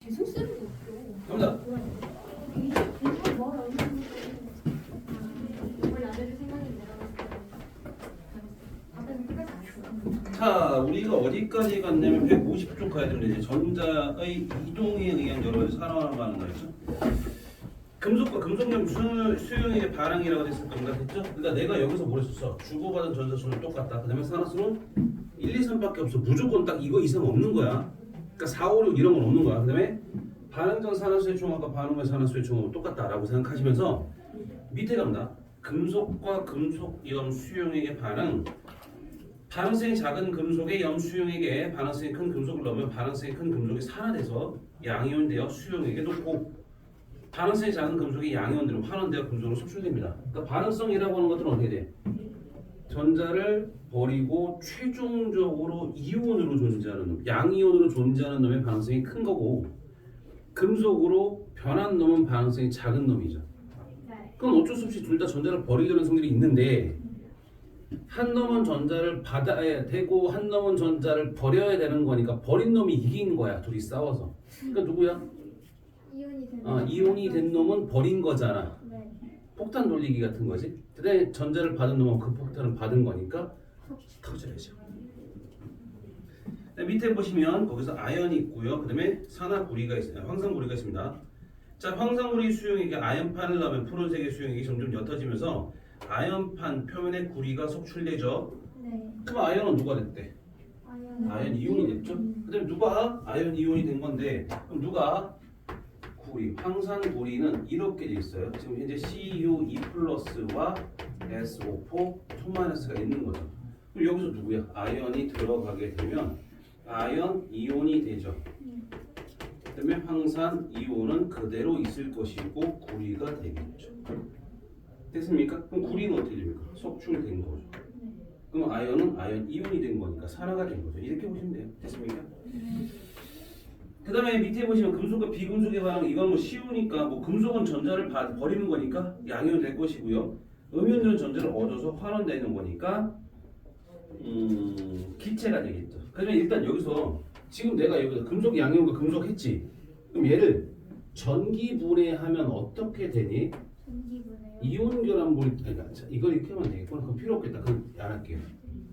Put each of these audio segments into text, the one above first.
계속 쓰는 거 없어. 정답. 이거 뭐라 이걸 나대줄 생각인데 앞에서 끝까지 안 했어. 자, 우리가 어디까지 갔냐면 150쪽 가야 되는데 이제 전자의 이동에 의한 여러 가지 산화가 하는 거였죠. 금속과 금속염 수용의 반응이라고 됐을 겁니다. 됐죠? 그러니까 내가 여기서 뭘 했었어? 주고받은 전자수는 똑같다. 그 다음에 산화수는 1, 2, 3밖에 없어. 무조건 딱 이거 이상 없는 거야. 그러니까 4, 5, 6 이런 건 없는 거야. 그 다음에 반응 전 산화수의 총합과 반응 후 산화수의 총합은 똑같다라고 생각하시면서 밑에 갑니다. 금속과 금속염 수용액의 반응. 반응성이 작은 금속의 염 수용액에 반응성이 큰 금속을 넣으면 반응성이 큰 금속이 산화돼서 양이온되어 수용액에 놓고 반응성이 작은 금속이 양이온되면 환원되어 금속으로 속출됩니다. 그러니까 반응성이라고 하는 것들은 어떻게 돼? 전자를 버리고 최종적으로 이온으로 존재하는 놈, 양이온으로 존재하는 놈의 반응성이 큰 거고 금속으로 변한 놈은 반응성이 작은 놈이죠. 그럼 어쩔 수 없이 둘 다 전자를 버리려는 성질이 있는데 한 놈은 전자를 받아야 되고 한 놈은 전자를 버려야 되는 거니까 버린 놈이 이긴 거야. 둘이 싸워서. 그러니까 누구야? 이온이 된 놈은 버린 거잖아. 네. 폭탄 돌리기 같은 거지. 그다음에 전자를 받은 놈은 그 폭탄을 받은 거니까 터져야죠. 밑에 보시면 거기서 아연이 있고요. 그다음에 산화구리가 있어요. 황산구리가 있습니다. 자, 황산구리 수용액에 아연판을 넣으면 푸른색의 수용액이 점점 옅어지면서 아연판 표면에 구리가 속출되죠. 네. 그럼 아연은 누가 됐대? 아연 이온이 됐죠. 그다음에 누가 아연 이온이 된 건데 그럼 누가 구리, 황산구리는 이렇게 돼 있어요. 지금 현재 Cu2+와 SO4, 2-가 있는 거죠. 그럼 여기서 누구야? 아연이 들어가게 되면 아연 이온이 되죠. 그다음에 황산 이온은 그대로 있을 것이고 구리가 되겠죠. 됐습니까? 그럼 구리는 어떻게 됩니까? 속출된 거죠. 그럼 아연은 아연 이온이 된 거니까 산화가 된 거죠. 이렇게 보시면 돼요. 됐습니까? 그 다음에 밑에 보시면 금속과 비금속의 반응, 이건 뭐 쉬우니까 뭐 금속은 전자를 버리는 거니까 양이온 될 것이고요. 음이온들은 전자를 얻어서 환원되는 거니까 기체가 되겠죠. 그러면 일단 여기서 지금 내가 여기서 금속 양이온과 금속 했지. 그럼 얘를 전기 분해하면 어떻게 되니? 이온 결합물이 그러니까 이걸 이렇게 하면 되겠구나. 그럼 필요 없겠다. 그럼 안 할게요.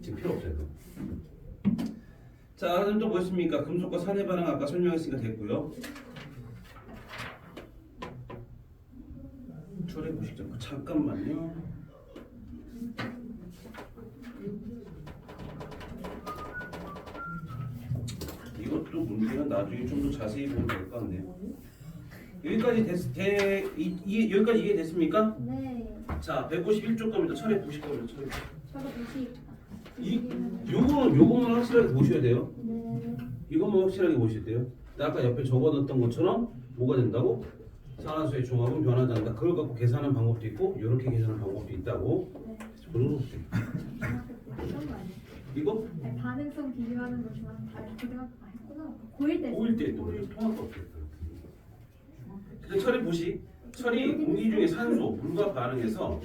지금 필요 없어요. 자, 그럼 또 뭐였습니까? 금속과 산의 반응 아까 설명했으니까 됐고요. 철에 보시죠. 잠깐만요. 이것도 문제는 나중에 좀 더 자세히 보면 될 것 같네요. 여기까지 여기까지 이해됐습니까? 네. 자, 151쪽 겁니다. 철에 보실 겁니다. 철에. 저도 보시. 요거는 확실하게 보셔야 돼요. 네. 이것만 확실하게 보셔야 돼요. 아까 옆에 적어놨던 것처럼 뭐가 된다고? 산화수의 종합은 변하지 않는다. 그걸 갖고 계산하는 방법도 있고 이렇게 계산하는 방법도 있다고. 네. 그런 거 어때요? 어떤 거 아니에요? 이거? 아니, 반응성 비교하는 거 좋아하는 다 이렇게 생각 안 했구나. 고1 때. 고일 때 또 통합도 없겠다. 근데 철이 보시. 철이 공기 중에 산소, 물과 반응해서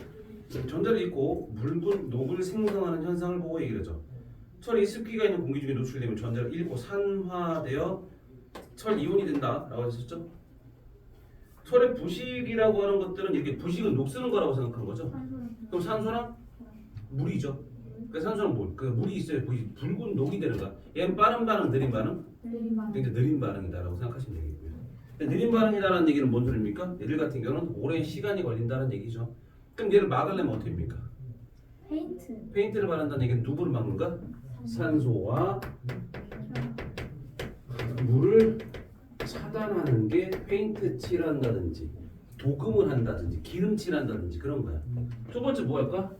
전자를 잃고 묽은 녹을 생성하는 현상을 보고 얘기를 하죠. 철이 습기가 있는 공기 중에 노출되면 전자를 잃고 산화되어 철 이온이 된다라고 했었죠. 철의 부식이라고 하는 것들은 이렇게 부식은 녹쓰는 거라고 생각한 거죠. 그럼 산소랑 물이죠. 그 산소는 물, 그 물이 있어야 붉은 녹이 되는 거야. 얘는 빠른 반응, 느린 반응? 굉장히 느린 반응이다라고 생각하시면 되겠고요. 느린 반응이라는 얘기는 뭔 소리입니까? 얘들 같은 경우는 오랜 시간이 걸린다는 얘기죠. 그럼 얘를 막으려면 어떻게 됩니까? 페인트를 바른다는 얘기는 누구를 막는가? 산소와 물을 차단하는 게 페인트 칠한다든지 도금을 한다든지 기름칠한다든지 그런 거야. 두 번째 뭐 할까?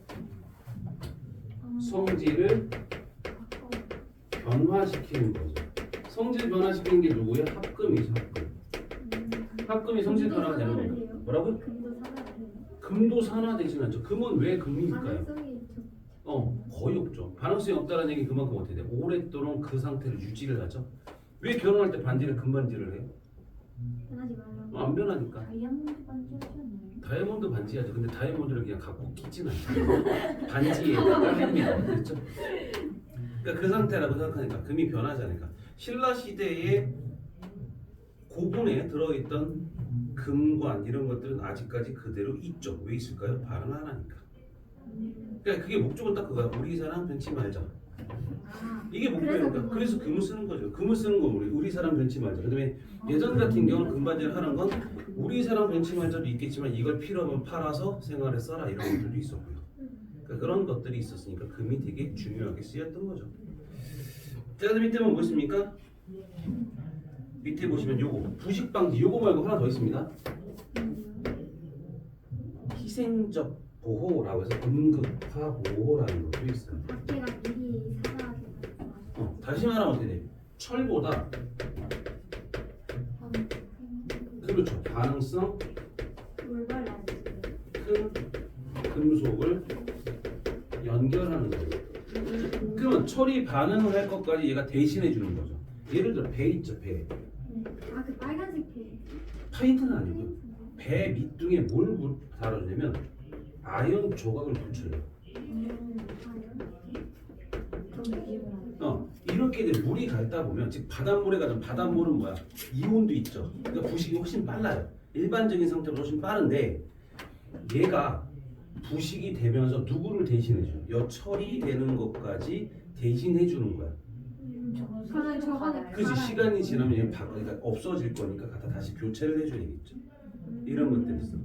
성질을 변화시키는 거죠. 성질 변화시키는 게 누구야? 합금이죠. 합금이 성질 변화가 되는 겁니다. 뭐라고? 금도 산화되지는 않죠. 금은 왜 금일까요? 거의 없죠. 반응성이 없다는 얘기 그만큼 어떻게 돼? 오랫도록 그 상태를 유지를 하죠. 왜 결혼할 때 반지를 금반지를 해요? 변하지 말라고. 안 변하니까. 다이아몬드 반지 하지 않나요? 다이아몬드 반지하죠. 근데 다이아몬드를 그냥 갖고 끼진 않죠. 반지에다가 합니다. 그렇죠? 그러니까 그 상태라고 생각하니까 금이 변하지 않으니까. 신라 시대에 고분에 들어있던 금관 이런 것들은 아직까지 그대로 있죠. 왜 있을까요? 발음 하나니까. 그러니까 그게 목적은 딱 그거야. 우리 사람 변치 말자. 아, 이게 목표니까. 그래서 금을 쓰는 거죠. 금을 쓰는 건 우리 사람 변치 말자. 그다음에 예전 같은 경우는 금반지를 하는 건 우리 사람 변치 말자도 있겠지만 이걸 필요하면 팔아서 생활에 써라 이런 것들도 있었고요. 그러니까 그런 것들이 있었으니까 금이 되게 중요하게 쓰였던 거죠. 자, 그다음 밑에 보면 뭐 있습니까? 밑에 보시면 요거 부식방지 요거 말고 하나 더 있습니다. 희생적 보호라고 해서 응급화 보호라는 것도 있어요. 밖에가 미리 사과하게 다시 말하면 어떻게 돼? 철보다 그렇죠. 반응성 뭘 발라야지. 큰 금속을 연결하는 거예요. 그러면 철이 반응을 할 것까지 얘가 대신해 주는 거죠. 예를 들어 배 있죠, 배. 네. 아, 그 빨간색 배. 파인트는 아니고요. 배 밑둥에 뭘 달아주냐면 아연 조각을 붙여요. 이렇게 이제 물이 갈다 보면 즉 바닷물에 가면 바닷물은 뭐야? 이온도 있죠. 그러니까 부식이 훨씬 빨라요. 일반적인 상태보다 훨씬 빠른데 얘가 부식이 되면서 누구를 대신해줘요? 여 철이 되는 것까지 대신해주는 거야. 저는 저거는 그렇지. 시간이 지나면 얘 그러니까 없어질 거니까 갖다 다시 교체를 해줘야겠죠. 이런 것들이 있어.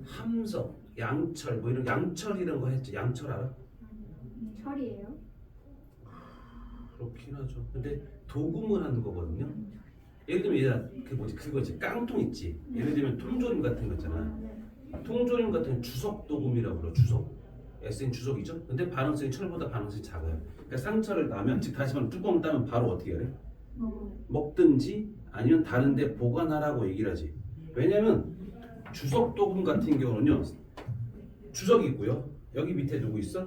함석, 양철 뭐 이런 양철 이런 거 했죠. 양철 알아? 철이에요? 그렇긴 하죠. 근데 도금을 하는 거거든요. 예를 들면 얘가 그 뭐지 그거지 깡통 있지. 예를 들면 통조림 같은 거 있잖아. 통조림 같은 주석 도금이라고 불러. 주석. SN 주석이죠. 근데 반응성이 철보다 반응성이 작아요. 그러니까 상처를 나면 즉 다시 말하면 뚜껑을 따면 바로 어떻게 해? 먹든지 아니면 다른데 보관하라고 얘기를 하지. 왜냐면 주석 도금 같은 경우는요. 주석이 있고요. 여기 밑에 누구 있어?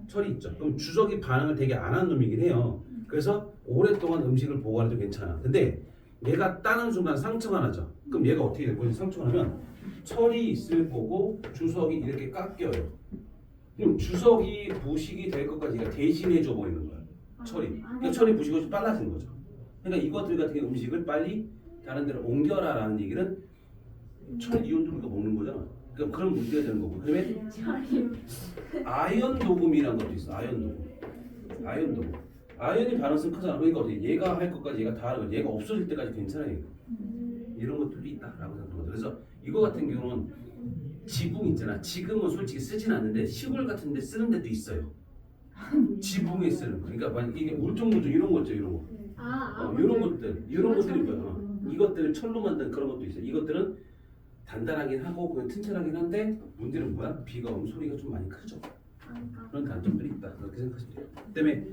철이 있죠. 그럼 주석이 반응을 되게 안 하는 놈이긴 해요. 그래서 오랫동안 음식을 보관해도 괜찮아. 근데 얘가 따는 순간 상처가 나죠. 그럼 얘가 어떻게 될 거지? 상처가 나면 철이 있을 거고 주석이 이렇게 깎여요. 그럼 주석이 부식이 될 것까지 얘가 대신해 줘 버리는 거야. 철이. 그러니까 철이 부식이 훨씬 빨라지는 거죠. 그러니까 이것들 같은 경우 음식을 빨리 다른 데로 옮겨라라는 얘기는 철 이온도 우리가 먹는 거잖아. 그럼 그런 문제가 되는 거고. 그다음에 아연 도금이라는 것도 있어. 아연 도금. 아연 도금. 아연이 반응성 크잖아. 그러니까 어떻게 얘가 할 것까지 얘가 다 하는 거야. 얘가 없어질 때까지 괜찮아요. 이런 것들도 있다라고 생각하거든. 그래서 이거 같은 경우는 지붕 있잖아. 지금은 솔직히 쓰진 않는데 시골 같은 데 쓰는 데도 있어요. 지붕에 쓰는 거. 그러니까 만약 이게 울퉁불퉁 이런 거 있죠. 이런 거. 이런 것들. 이런 것들이 뭐야. 이것들을 철로 만든 그런 것도 있어요. 이것들은 단단하긴 하고 그냥 튼튼하긴 한데 문제는 뭐야? 비가 오면 소리가 좀 많이 크죠. 그런 단점들이 있다. 그렇게 생각하시면 돼요. 그다음에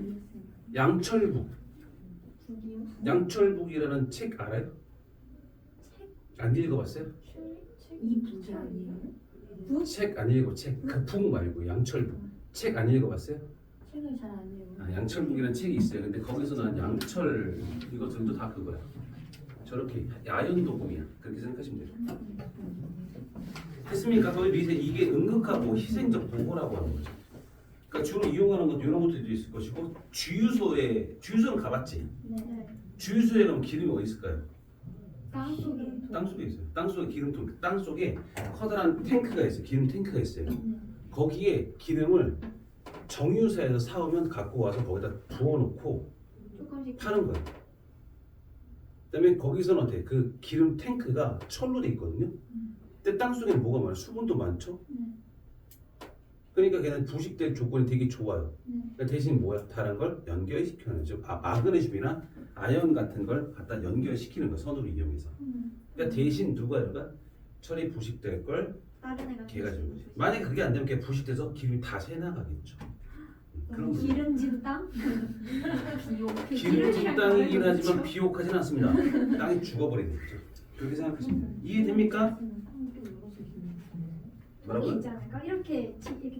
양철북. 양철북이라는 책 알아요? 안 읽어봤어요? 이 북이 아니에요? 책 안 읽어. 책. 그 북 말고 양철북. 책 안 읽어봤어요? 책을 잘 안 읽어요. 양철북이라는 책이 있어요. 근데 거기서 난 양철 이것들도 다 그거야. 저렇게 아연도금이야. 그렇게 생각하시면 돼요. 됐습니까? 거기 밑에 이게 응급하고 희생적 보호라고 하는 거죠. 그러니까 주로 이용하는 것 이런 것들도 있을 것이고 주유소는 가봤지? 네. 주유소에 가면 기름이 어디 있을까요? 땅 속에. 땅 속에 있어요. 땅 속에 기름통, 땅 속에 커다란 탱크가 있어요. 기름 탱크가 있어요. 거기에 기름을 정유사에서 사오면 갖고 와서 거기다 부어놓고 조금씩 파는 거예요. 그다음에 거기서는 어때? 그 기름 탱크가 철로 돼 있거든요. 근데 땅 속에는 뭐가 많아요? 수분도 많죠. 그러니까 걔는 부식될 조건이 되게 좋아요. 그러니까 대신 뭐야? 다른 걸 연결시켜는 즉 마그네슘이나 아연 같은 걸 갖다 연결시키는 거 선으로 이용해서. 그러니까 대신 누가 여가 철이 부식될 걸 다른 애가 걔가 주는 거지. 만약에 그게 안 되면 걔 부식돼서 기름이 다 새나가겠죠. 그런 거죠. 기름진 땅? 기름진 땅이긴 하지만 비옥하진 않습니다. 땅이 죽어버리겠죠. 그렇게 생각하시면 돼요. 이해됩니까? 통이 뭐라고요? 있지 않을까? 이렇게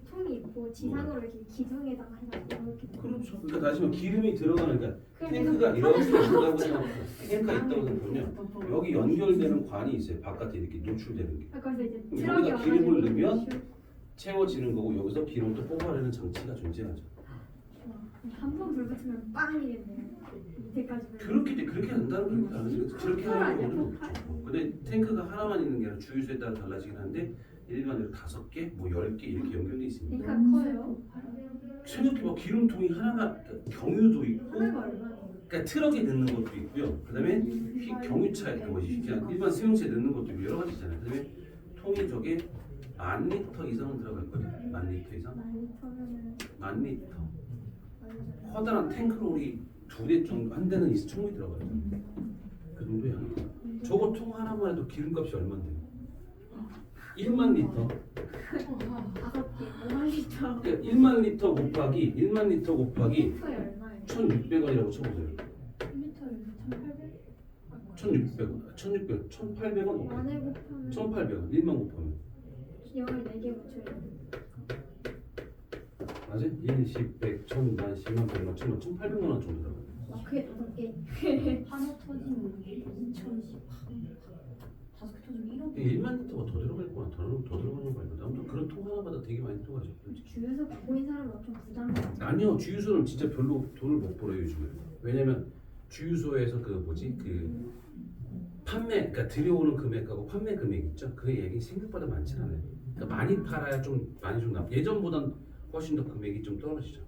통이 있고 지상으로 이렇게 기둥에다가 해가지고 이렇게 그렇죠. 그러니까 다시 말해 기름이 들어가니까 그럼 탱크가 계속 이렇게 있다고 생각해요. 탱크가 있다고 생각하면 여기 연결되는 관이 있어요. 바깥에 이렇게 노출되는 게. 거기서 이제 그럼 트럭이 여기다 기름을 와가지고 넣으면 채워지는 거고 여기서 기름 또 뽑아내는 장치가 존재하죠. 한 번 불 붙으면 빵이겠네요. 밑에까지. 그렇게 된다는 겁니다. 그렇게 폭발 하는 아니야, 거는 폭발? 근데 탱크가 하나만 있는 게 아니라 주유소에 따라 달라지긴 한데 일반적으로 5개, 뭐 10개 이렇게 연결돼 있습니다. 그러니까 커요. 생각해봐 기름통이 하나가 경유도 있고 하나가 얼마예요? 그러니까 트럭에 넣는 것도 있고요. 그다음에 경유차에 그것이 그냥 일반 승용차에 넣는 것도 있고 여러 가지 있잖아요. 그다음에 통이 저게 10,000리터 이상은 들어갈 거죠. 10,000리터 이상? 10,000리터면은 10,000리터. 커다란 탱크롤이 2대 정도 한 대는 있어 충분히 들어가요. 그 정도 양입니다. 저거 통 하나만 해도 기름값이 얼마인데요? 1만 리터. 5개, 5만 리터. 그러니까 1만 리터 곱하기 1만 리터 곱하기 리터에 얼마예요? 1,600원이라고 쳐보세요. 1리터에 1,800? 1,600원, 1,600원, 1,800원, 만에 곱하면 1,800원, 1만 곱하면 0을 4개 붙여요. 맞아? 1, 10, 100, 1,000, 10만, 100만, 1,000만, 1,800만 원 정도 들어가요. 와, 그게 5개. 하나 터지면 2,010. 5개 터지면 1억. 1만 리터가 더 들어갈 거야. 더 들어가는 거 알거든. 아무튼 그런 통 하나마다 되게 많이 들어가죠. 주유소 바보인 사람은 엄청 부담돼요. 아니요, 주유소는 진짜 별로 돈을 못 벌어요 요즘에. 왜냐면 주유소에서 그 뭐지 그 판매, 그러니까 들여오는 금액하고 판매 금액 있죠. 그 얘기 생각보다 많지 않아요. 그러니까 많이 팔아야 좀 많이 좀 나. 예전보단 훨씬 더 금액이 좀 떨어지죠.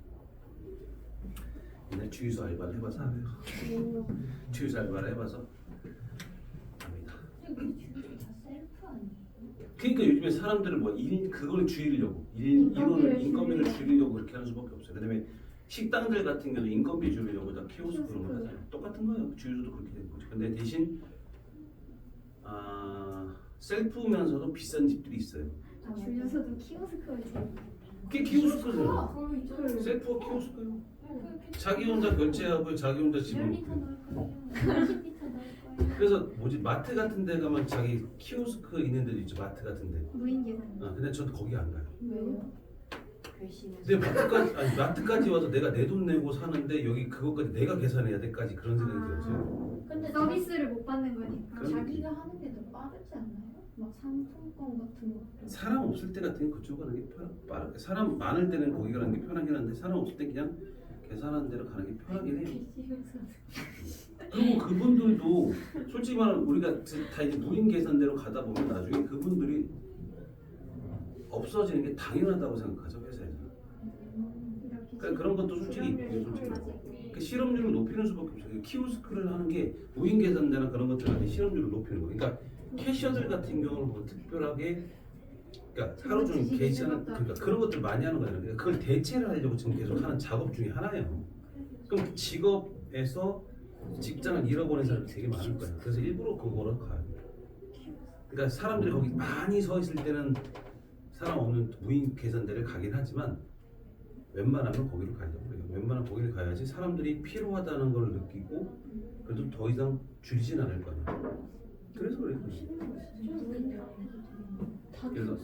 옛날 주유소 알바를 해봐서 알아요. 주유소 알바를 해봐서 압니다. 근데 그 주유소 다 셀프 아니에요? 그러니까 요즘에 사람들은 뭐 그걸 줄이려고 인건비를 줄이려고 그렇게 하는 수밖에 없어요. 그다음에 식당들 같은 경우도 인건비 줄이려고 다 키오스크 그런 걸 하잖아요. 똑같은 거예요. 주유소도 그렇게 되는 거죠. 근데 대신 셀프면서도 비싼 집들이 있어요. 주유소도 키오스크를 제일 그게 키오스크잖아요. 그거 있잖아요. 셀프가 키오스크예요. 그렇게 자기 혼자 결제하고 자기 혼자 집으로. 10리터 넣을 거예요. 20리터 넣을 거예요. 그래서 뭐지 마트 같은 데 가면 자기 키오스크 있는 데도 있죠. 마트 같은 데. 무인 계산. 근데 저는 거기 안 가요. 왜요? 괘씸해서. 근데 마트까지 와서 내가 내 돈 내고 사는데 여기 그것까지 내가 계산해야 돼까지 그런 생각이 들었어요. 근데 서비스를 못 받는 거니까. 그럼- 자기가 하는 게 더 빠르지 않나요? 막 상품권 같은 거. 사람 없을 때 같은 게 그쪽 가는 게 빠르게 사람 많을 때는 거기 가는 게 편하긴 한데 사람 없을 때 그냥 계산하는 대로 가는 게 편하긴 해요. 그리고 그분들도 솔직히 말하면 우리가 다 이제 무인 계산대로 가다 보면 나중에 그분들이 없어지는 게 당연하다고 생각하죠 회사에서. 그러니까 그런 것도 솔직히 있고요, 솔직히. 그 실업률을 높이는 수밖에 없어요. 그 키오스크를 하는 게 무인 계산대나 그런 것들한테 실업률을 높이는 거예요. 그러니까 캐셔들 같은 경우는 뭐 특별하게 그러니까 하루 종일 계시하는 그러니까 그런 것들 많이 하는 거잖아요. 그러니까 그걸 대체를 하려고 지금 계속 하는 작업 중에 하나예요. 그럼 그 직업에서 직장을 잃어버린 사람이 되게 많을 거예요. 그래서 일부러 그거로 가요. 그러니까 사람들이 거기 많이 서 있을 때는 사람 없는 무인 계산대를 가긴 하지만 웬만하면 거기로 가려고 그래요. 웬만하면 거기를 가야지 사람들이 필요하다는 걸 느끼고 그래도 더 이상 줄이진 않을 거 아니에요. 그래서 그래요. 그래서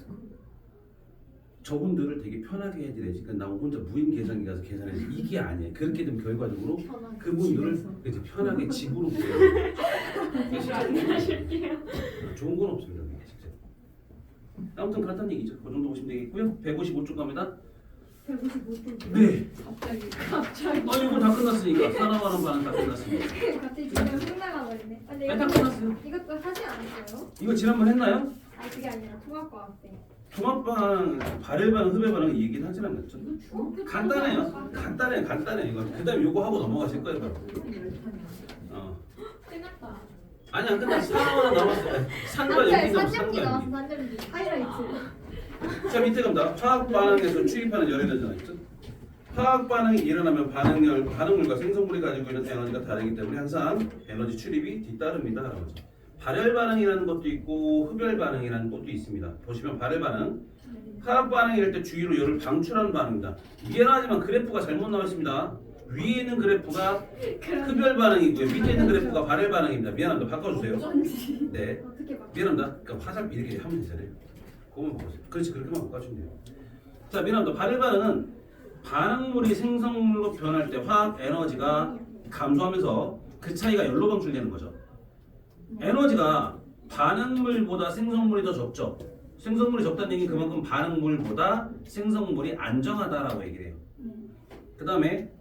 저분들을 되게 편하게 해드려야지. 그러니까 나 혼자 무인 계산기 가서 계산해야지. 이게 아니에요. 그렇게 되면 결과적으로 그분들을 이제 편하게 집으로 보내요. 좋은 건 없습니다. 진짜. 아무튼 그렇다는 얘기죠. 그 정도 보시면 되겠고요. 155쪽 갑니다. 155점. 네. 갑자기. 이거 다 끝났으니까 사나마는 반은 다 끝났습니다. 갑자기 지금 생각나 버리네. 근데 다 끝났어요. 이것도 하지 않았어요? 이거 지난번 했나요? 아니 그게 아니라 통합과학 때. 종합반, 발열반, 흡열반은 얘기는 하진 않았죠. 간단해요. 간단해 이거. 그다음에 요거 하고 넘어가실 거예요. 바로. 끝났다. 아니 안 끝났어. 사나마는 남았어. 산과 연기 남았어. 산점기 산과 나와서 연기. 산점기. 하이라이트. 자 밑에 갑니다. 화학 반응에서 출입하는 열 에너지가 있죠. 화학 반응이 일어나면 반응물과 생성물이 가지고 있는 에너지가 다르기 때문에 항상 에너지 출입이 뒤따릅니다. 라고 하죠. 발열 반응이라는 것도 있고 흡열 반응이라는 것도 있습니다. 보시면 발열 반응, 화학 반응일 때 주위로 열을 방출하는 반응입니다. 미안하지만 그래프가 잘못 나와 있습니다. 위에 있는 그래프가 흡열 반응이고요. 밑에 있는 그래프가 발열 반응입니다. 미안합니다. 바꿔주세요. 네. 어떻게 바 미안합니다. 그러니까 화살 이렇게 하면 되잖아요. 그거만 바꿔주세요. 그렇지 그렇게만 바꿔주면 돼요. 자 미안합니다. 발열 반응은 반응물이 생성물로 변할 때 화학 에너지가 감소하면서 그 차이가 열로 방출되는 거죠. 에너지가 반응물보다 생성물이 더 적죠. 생성물이 적다는 얘기는 그만큼 반응물보다 생성물이 안정하다라고 얘기를 해요. 그 다음에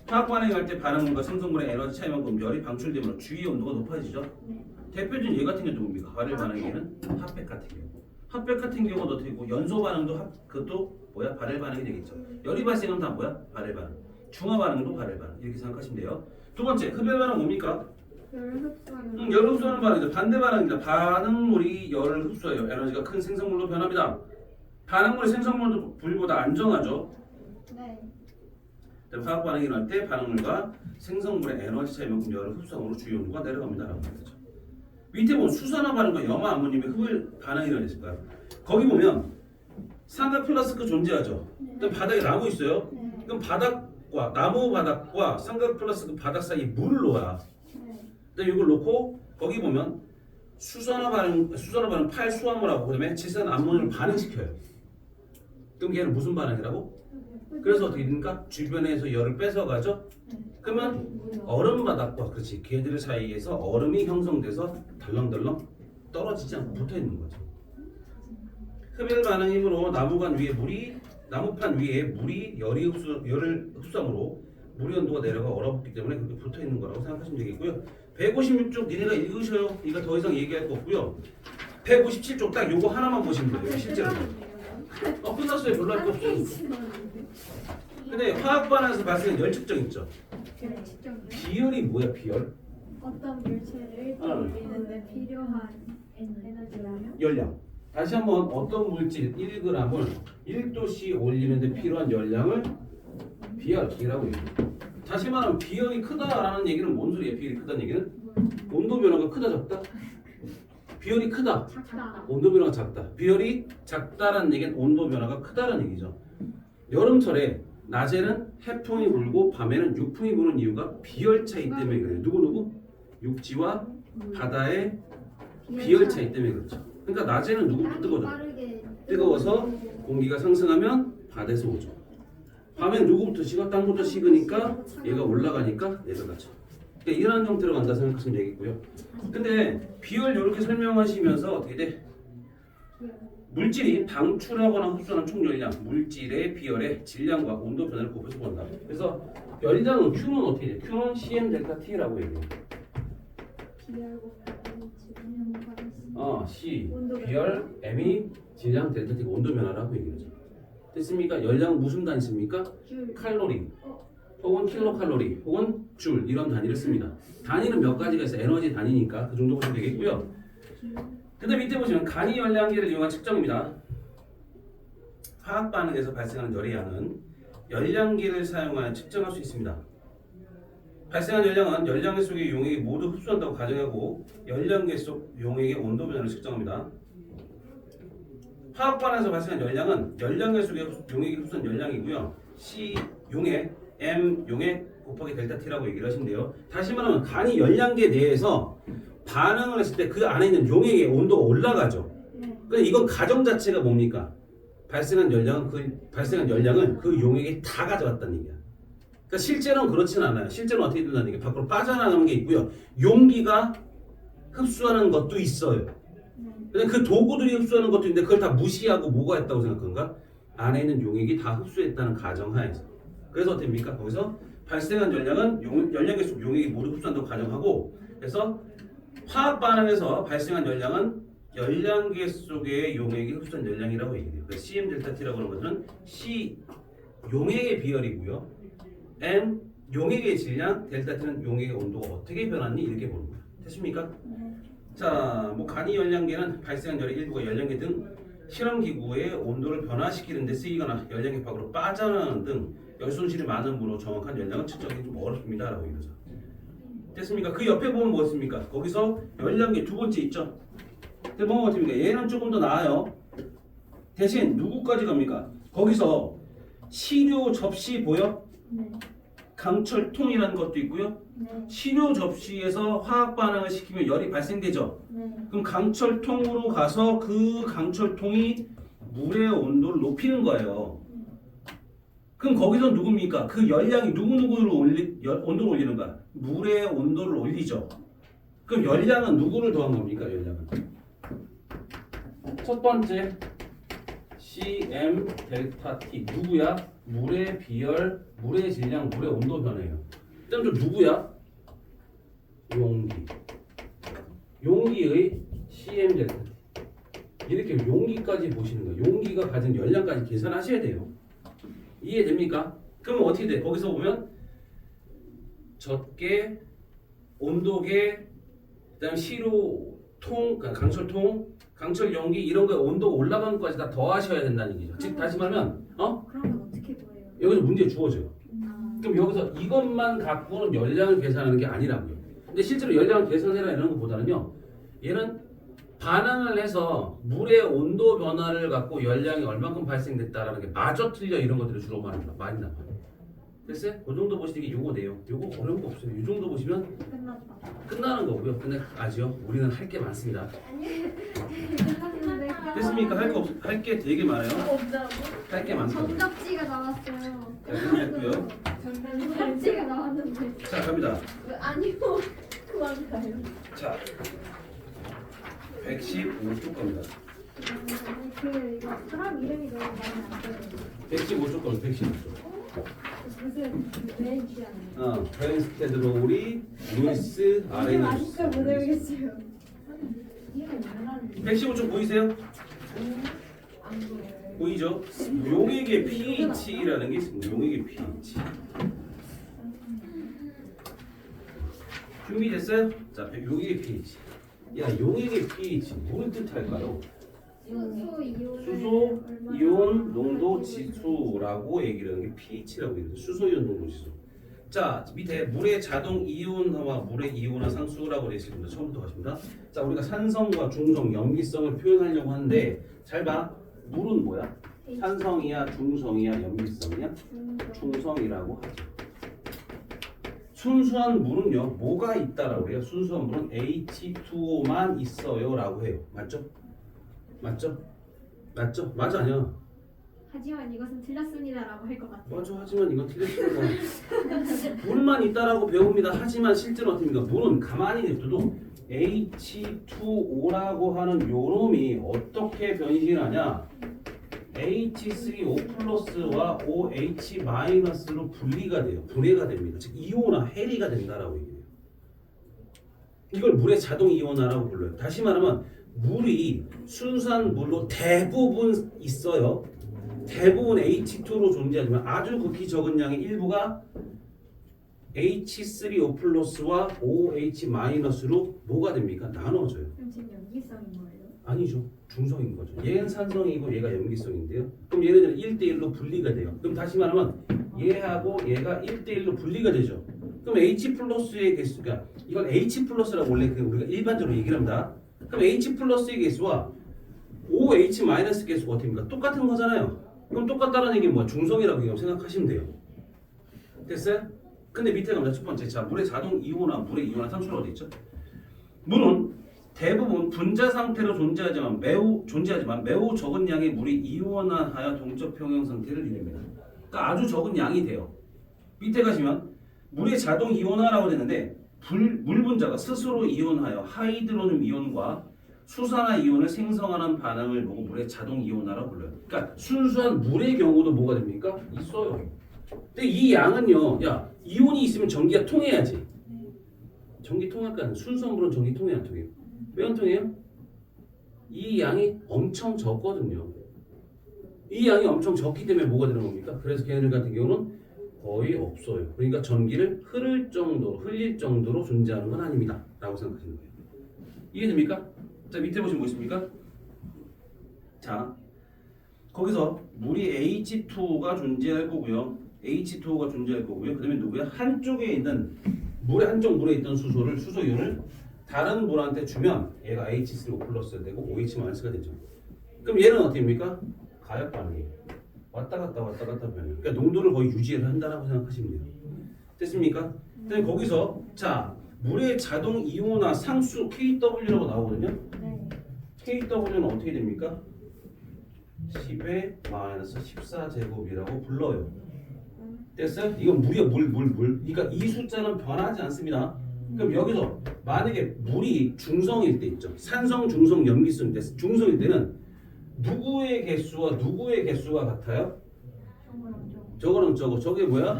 화학 반응이 할 때 반응물과 생성물의 에너지 차이만큼 열이 방출되므로 주위의 온도가 높아지죠. 네. 대표적인 예 같은 경우는 뭡니까? 발열 반응에는 핫백 같은 경우. 핫백 같은 경우도 어떻게 되고 연소 반응도 그것도 뭐야? 발열 반응이 되겠죠. 열이 발생하면 다 뭐야? 발열 반응. 중화 반응도 발열 반응. 이렇게 생각하시면 돼요. 두 번째, 흡열 반응 뭡니까? 열을 흡수하는. 열을 흡수하는 반응이죠. 반대 반응입니다. 반응물이 열을 흡수해요. 에너지가 큰 생성물로 변합니다. 반응물의 생성물도 불보다 안정하죠. 네. 화학 반응이 일어날 때 반응물과 생성물의 에너지 차이만큼 열을 흡수함으로 주요 온도가 내려갑니다. 라고 말이죠. 밑에 보면 수산화 반응과 염화 암모늄의 흡열 반응이 일어났을까요? 거기 보면 삼각 플라스크 존재하죠. 그럼 바닥에 나무 있어요. 네. 그럼 바닥과 나무 바닥과 삼각 플라스크 바닥 사이에 물을 넣어야. 네. 그다음에 이걸 놓고 거기 보면 수산화 반응 8수화물하고 그다음에 질산 암모늄을 반응시켜요. 그럼 걔는 무슨 반응이라고? 그래서 어떻게 됩니까? 주변에서 열을 뺏어가죠. 그러면 얼음 바닥과 그렇지 걔들 사이에서 얼음이 형성돼서 덜렁덜렁 떨어지지 않고 붙어 있는 거죠. 흡열 반응 힘으로 나무판 위에 물이 열을 흡수함으로 물의 온도가 내려가 얼어붙기 때문에 그렇게 붙어 있는 거라고 생각하시면 되겠고요. 156쪽 니네가 읽으셔요. 이거 더 이상 얘기할 거 없고요. 157쪽 딱 요거 하나만 보시면 돼요. 실제로. 끝났어요. 별로 할 거 없어요. 근데 화학 반응에서 발생한 열 측정 있죠. 네. 측정이요? 비열이 뭐야? 비열? 어떤 물체를 돌리는데 필요한 에너지라면? 열량. 다시 한번 어떤 물질 1g을 1도씨 올리는데 필요한 열량을 비열이라고 얘기해요. 다시 말하면 비열이 크다라는 얘기는 뭔 소리예요? 비열이 크다는 얘기는 온도 변화가 크다 작다? 비열이 크다. 작다. 온도 변화가 작다. 비열이 작다라는 얘기는 온도 변화가 크다라는 얘기죠. 여름철에 낮에는 해풍이 불고 밤에는 육풍이 부는 이유가 비열 차이 때문에 그래요. 누구? 육지와 바다의 비열 차이 때문에 그렇죠. 그러니까 낮에는 누구부터 뜨거워져? 뜨거워서 공기가 상승하면 바다에서 오죠. 밤엔 누구부터 식어? 땅부터 식으니까 얘가 올라가니까 내려가죠. 그러니까 이런 형태로 간다 생각하시면 되겠고요. 근데 비열 이렇게 설명하시면서 어떻게 돼? 물질이 방출하거나 흡수하는 총 열량, 물질의 비열의 질량과 온도 변화를 곱해서 본다. 그래서 열량은 Q는 어떻게 돼? Q는 CM 델타 T라고 얘기해요. 비열 곱하기 질량 곱하기 C 온도 비열 M이 질량 델타 T가 온도 변화라고 얘기하죠. 됐습니까? 열량은 무슨 단위 씁니까? 줄. 칼로리 혹은 킬로칼로리 혹은 줄 이런 단위를 씁니다. 단위는 몇 가지가 있어요. 에너지 단위니까 그 정도 보시면 되겠고요. 그 다음 밑에 보시면 간이 열량계를 이용한 측정입니다. 화학 반응에서 발생하는 열의 양은 열량계를 사용하여 측정할 수 있습니다. 발생한 열량은 열량계 속의 용액이 모두 흡수한다고 가정하고 열량계 속 용액의 온도 변화를 측정합니다. 화학 반응에서 발생한 열량은 열량계 속의 용액이 흡수한 열량이고요. C 용액, M 용액 곱하기 델타 T라고 얘기를 하신대요. 다시 말하면 간이 열량계 내에서 반응을 했을 때 그 안에 있는 용액의 온도가 올라가죠. 그러니까 이건 가정 자체가 뭡니까? 발생한 열량은 그 용액이 다 가져갔다는 얘기야. 그러니까 실제로는 그렇지는 않아요. 실제로는 어떻게 된다는 얘기야? 밖으로 빠져나가는 게 있고요. 용기가 흡수하는 것도 있어요. 근데 그 도구들이 흡수하는 것도 있는데 그걸 다 무시하고 뭐가 했다고 생각한가? 안에 있는 용액이 다 흡수했다는 가정하에서. 그래서 어떻게 됩니까? 거기서 발생한 열량은 열량계 속 용액이 모두 흡수한다고 가정하고, 그래서 화학 반응에서 발생한 열량은 열량계 속의 용액이 흡수한 열량이라고 얘기해요. 그래서 CM 델타 T라고 하는 것은 C 용액의 비열이고요. M 용액의 질량, 델타 T는 용액의 온도가 어떻게 변했니? 이렇게 보는 거예요. 됐습니까? 자, 뭐 간이 열량계는 발생한 열의 일부가 열량계 등 실험 기구의 온도를 변화시키는 데 쓰이거나 열량계 밖으로 빠져나가는 등 열 손실이 많은 물로 정확한 열량을 측정하기 좀 어렵습니다라고 얘기하죠. 됐습니까? 그 옆에 보면 뭐였습니까? 거기서 열량계 두 번째 있죠. 근데 뭐가 어떻습니까? 얘는 조금 더 나아요. 대신 누구까지 갑니까? 거기서 시료 접시 보여? 네. 강철통이라는 것도 있고요. 네. 시료 접시에서 화학 반응을 시키면 열이 발생되죠. 네. 그럼 강철통으로 가서 그 강철통이 물의 온도를 높이는 거예요. 그럼 거기서 누굽니까? 그 열량이 누구누구를 온도를 올리는가? 물의 온도를 올리죠. 그럼 열량은 누구를 더한 겁니까? 열량은 첫 번째 CM 델타 T 누구야? 물의 비열, 물의 질량, 물의 온도 변화예요. 일단 좀 누구야? 용기. 용기의 CMZ. 이렇게 용기까지 보시는 거예요. 용기가 가진 열량까지 계산하셔야 돼요. 이해됩니까? 그럼 어떻게 돼? 거기서 보면 젖계, 온도계, 그다음 시루통, 강철통, 강철 용기 이런 거 온도가 올라가는 것까지 다 더하셔야 된다는 얘기죠. 즉 다시 말하면 그런 건 어떻게 구해요? 여기서 문제 주어져요. 아, 그럼 여기서 이것만 갖고는 열량을 계산하는 게 아니라고요. 근데 실제로 열량을 계산해라 이런 것보다는요. 얘는 반응을 해서 물의 온도 변화를 갖고 열량이 얼마큼 발생됐다라는 게 마저 틀려 이런 것들을 주로 많이 나와요. 됐어요? 그 정도 보시는 게 요거 돼요. 요거 어려운 거 없어요. 이 정도 보시면 끝났다. 끝나는 거고요. 근데 아직요. 우리는 할 게 많습니다. 끝났는데 됐습니까? 할 게 되게 많아요. 없다고? 할 게 많다고. 정답지가 나왔어요. 자, 끝냈고요. 정답지가 나왔는데. 자, 갑니다. 아니요. 그만 가요. 자, 115쪽 겁니다. 그 이거 사람 이름이 너무 많이 안 돼요. 115쪽 겁니다. 115쪽. 무슨 왜 귀하네. 브레인스테드로우리, 루이스, 이름 아레니우스. 아직도 못 외우겠어요. 이건 뭐라는 115쪽 보이세요? 안 보여요. 보이죠? 용액의 pH라는 게 있습니다. 용액의 pH. 준비됐어요? 자, 용액의 pH. 야, 용액의 pH 뭘 뜻할까요? 수소 이온 수소 이온 농도 지수라고 얘기를 하는 게 pH라고 얘기해요. 수소 이온 농도 지수. 자, 밑에 물의 자동 이온화와 물의 이온화 상수라고 되어 있습니다. 처음부터 가십니다. 자, 우리가 산성과 중성, 염기성을 표현하려고 하는데 잘 봐. 물은 뭐야? 산성이야, 중성이야, 염기성이야? 중성이라고 하죠. 순수한 물은요, 뭐가 있다라고 해요? 순수한 물은 H2O만 있어요라고 해요. 맞죠? 맞죠? 맞죠? 맞아 아니야? 하지만 이것은 틀렸습니다라고 할 것 같아요. 맞아. 하지만 이건 틀렸습니다. 물만 있다라고 배웁니다. 하지만 실제로 어떻습니까? 물은 가만히 냅둬도 H2O라고 하는 요놈이 어떻게 변신하냐? H3O 플러스와 OH 마이너스로 분리가 돼요. 분해가 됩니다. 즉 이온화, 해리가 된다라고 얘기해요. 이걸 물의 자동 이온화라고 불러요. 다시 말하면 물이 순수한 물로 대부분 있어요. 대부분 H2로 존재하지만 아주 극히 적은 양의 일부가 H3O 플러스와 OH 마이너스로 뭐가 됩니까? 나눠져요. 그럼 지금 염기성인 거예요? 아니죠. 중성인 거죠. 얘는 산성이고 얘가 염기성인데요. 그럼 얘네들은 1대1로 분리가 돼요. 그럼 다시 말하면 얘하고 얘가 1대1로 분리가 되죠. 그럼 H 플러스의 개수가 이건 H 플러스라고 원래 우리가 일반적으로 얘기를 합니다. 그럼 H 플러스의 개수와 OH 마이너스 개수가 어떻습니까? 똑같은 거잖아요. 그럼 똑같다는 얘기는 뭐야? 중성이라고 생각하시면 돼요. 됐어요? 근데 밑에 갑니다. 첫 번째. 자, 물의 자동 이온화, 물의 이온화 상수가 어디 있죠? 물은 대부분 분자 상태로 존재하지만 매우 적은 양의 물이 이온화하여 동적 평형 상태를 이룹니다. 그러니까 아주 적은 양이 돼요. 밑에 가시면 물의 자동 이온화라고 되는데 물 분자가 스스로 이온하여 하이드로늄 이온과 수산화 이온을 생성하는 반응을 보고 물의 자동 이온화라고 불러요. 그러니까 순수한 물의 경우도 뭐가 됩니까? 있어요. 근데 이 양은요, 야 이온이 있으면 전기가 통해야지. 전기 통할까? 순수한 물은 전기 통해 안 통해요? 왜 안 통해요? 이 양이 엄청 적거든요. 이 양이 엄청 적기 때문에 뭐가 되는 겁니까? 그래서 걔네들 같은 경우는 거의 없어요. 그러니까 전기를 흘릴 정도로 존재하는 건 아닙니다. 라고 생각하시는 거예요. 이해됩니까? 자, 밑에 보시면 뭐 있습니까? 자, 거기서 물이 H2가 존재할 거고요. H2가 존재할 거고요. 그 다음에 누구야? 한쪽에 있는 한쪽 물에 있던 수소이온을 다른 물한테 주면 얘가 H3O 플러스가 되고 OH 마이너스가 되죠. 그럼 얘는 어떻게 됩니까? 가역 반응이에요. 왔다 갔다 변해요. 그러니까 농도를 거의 유지를 한다라고 생각하시면 돼요. 됐습니까? 그다음에 거기서 자 물의 자동 이온화 상수 KW라고 나오거든요. 네. KW는 어떻게 됩니까? 10의 마이너스 14제곱이라고 불러요. 됐어요? 이건 물이야 물. 그러니까 이 숫자는 변하지 않습니다. 그럼 여기서 만약에 물이 중성일 때 있죠. 산성, 중성, 염기성 때 중성일 때는 누구의 개수와 누구의 개수가 같아요? 저게 뭐야?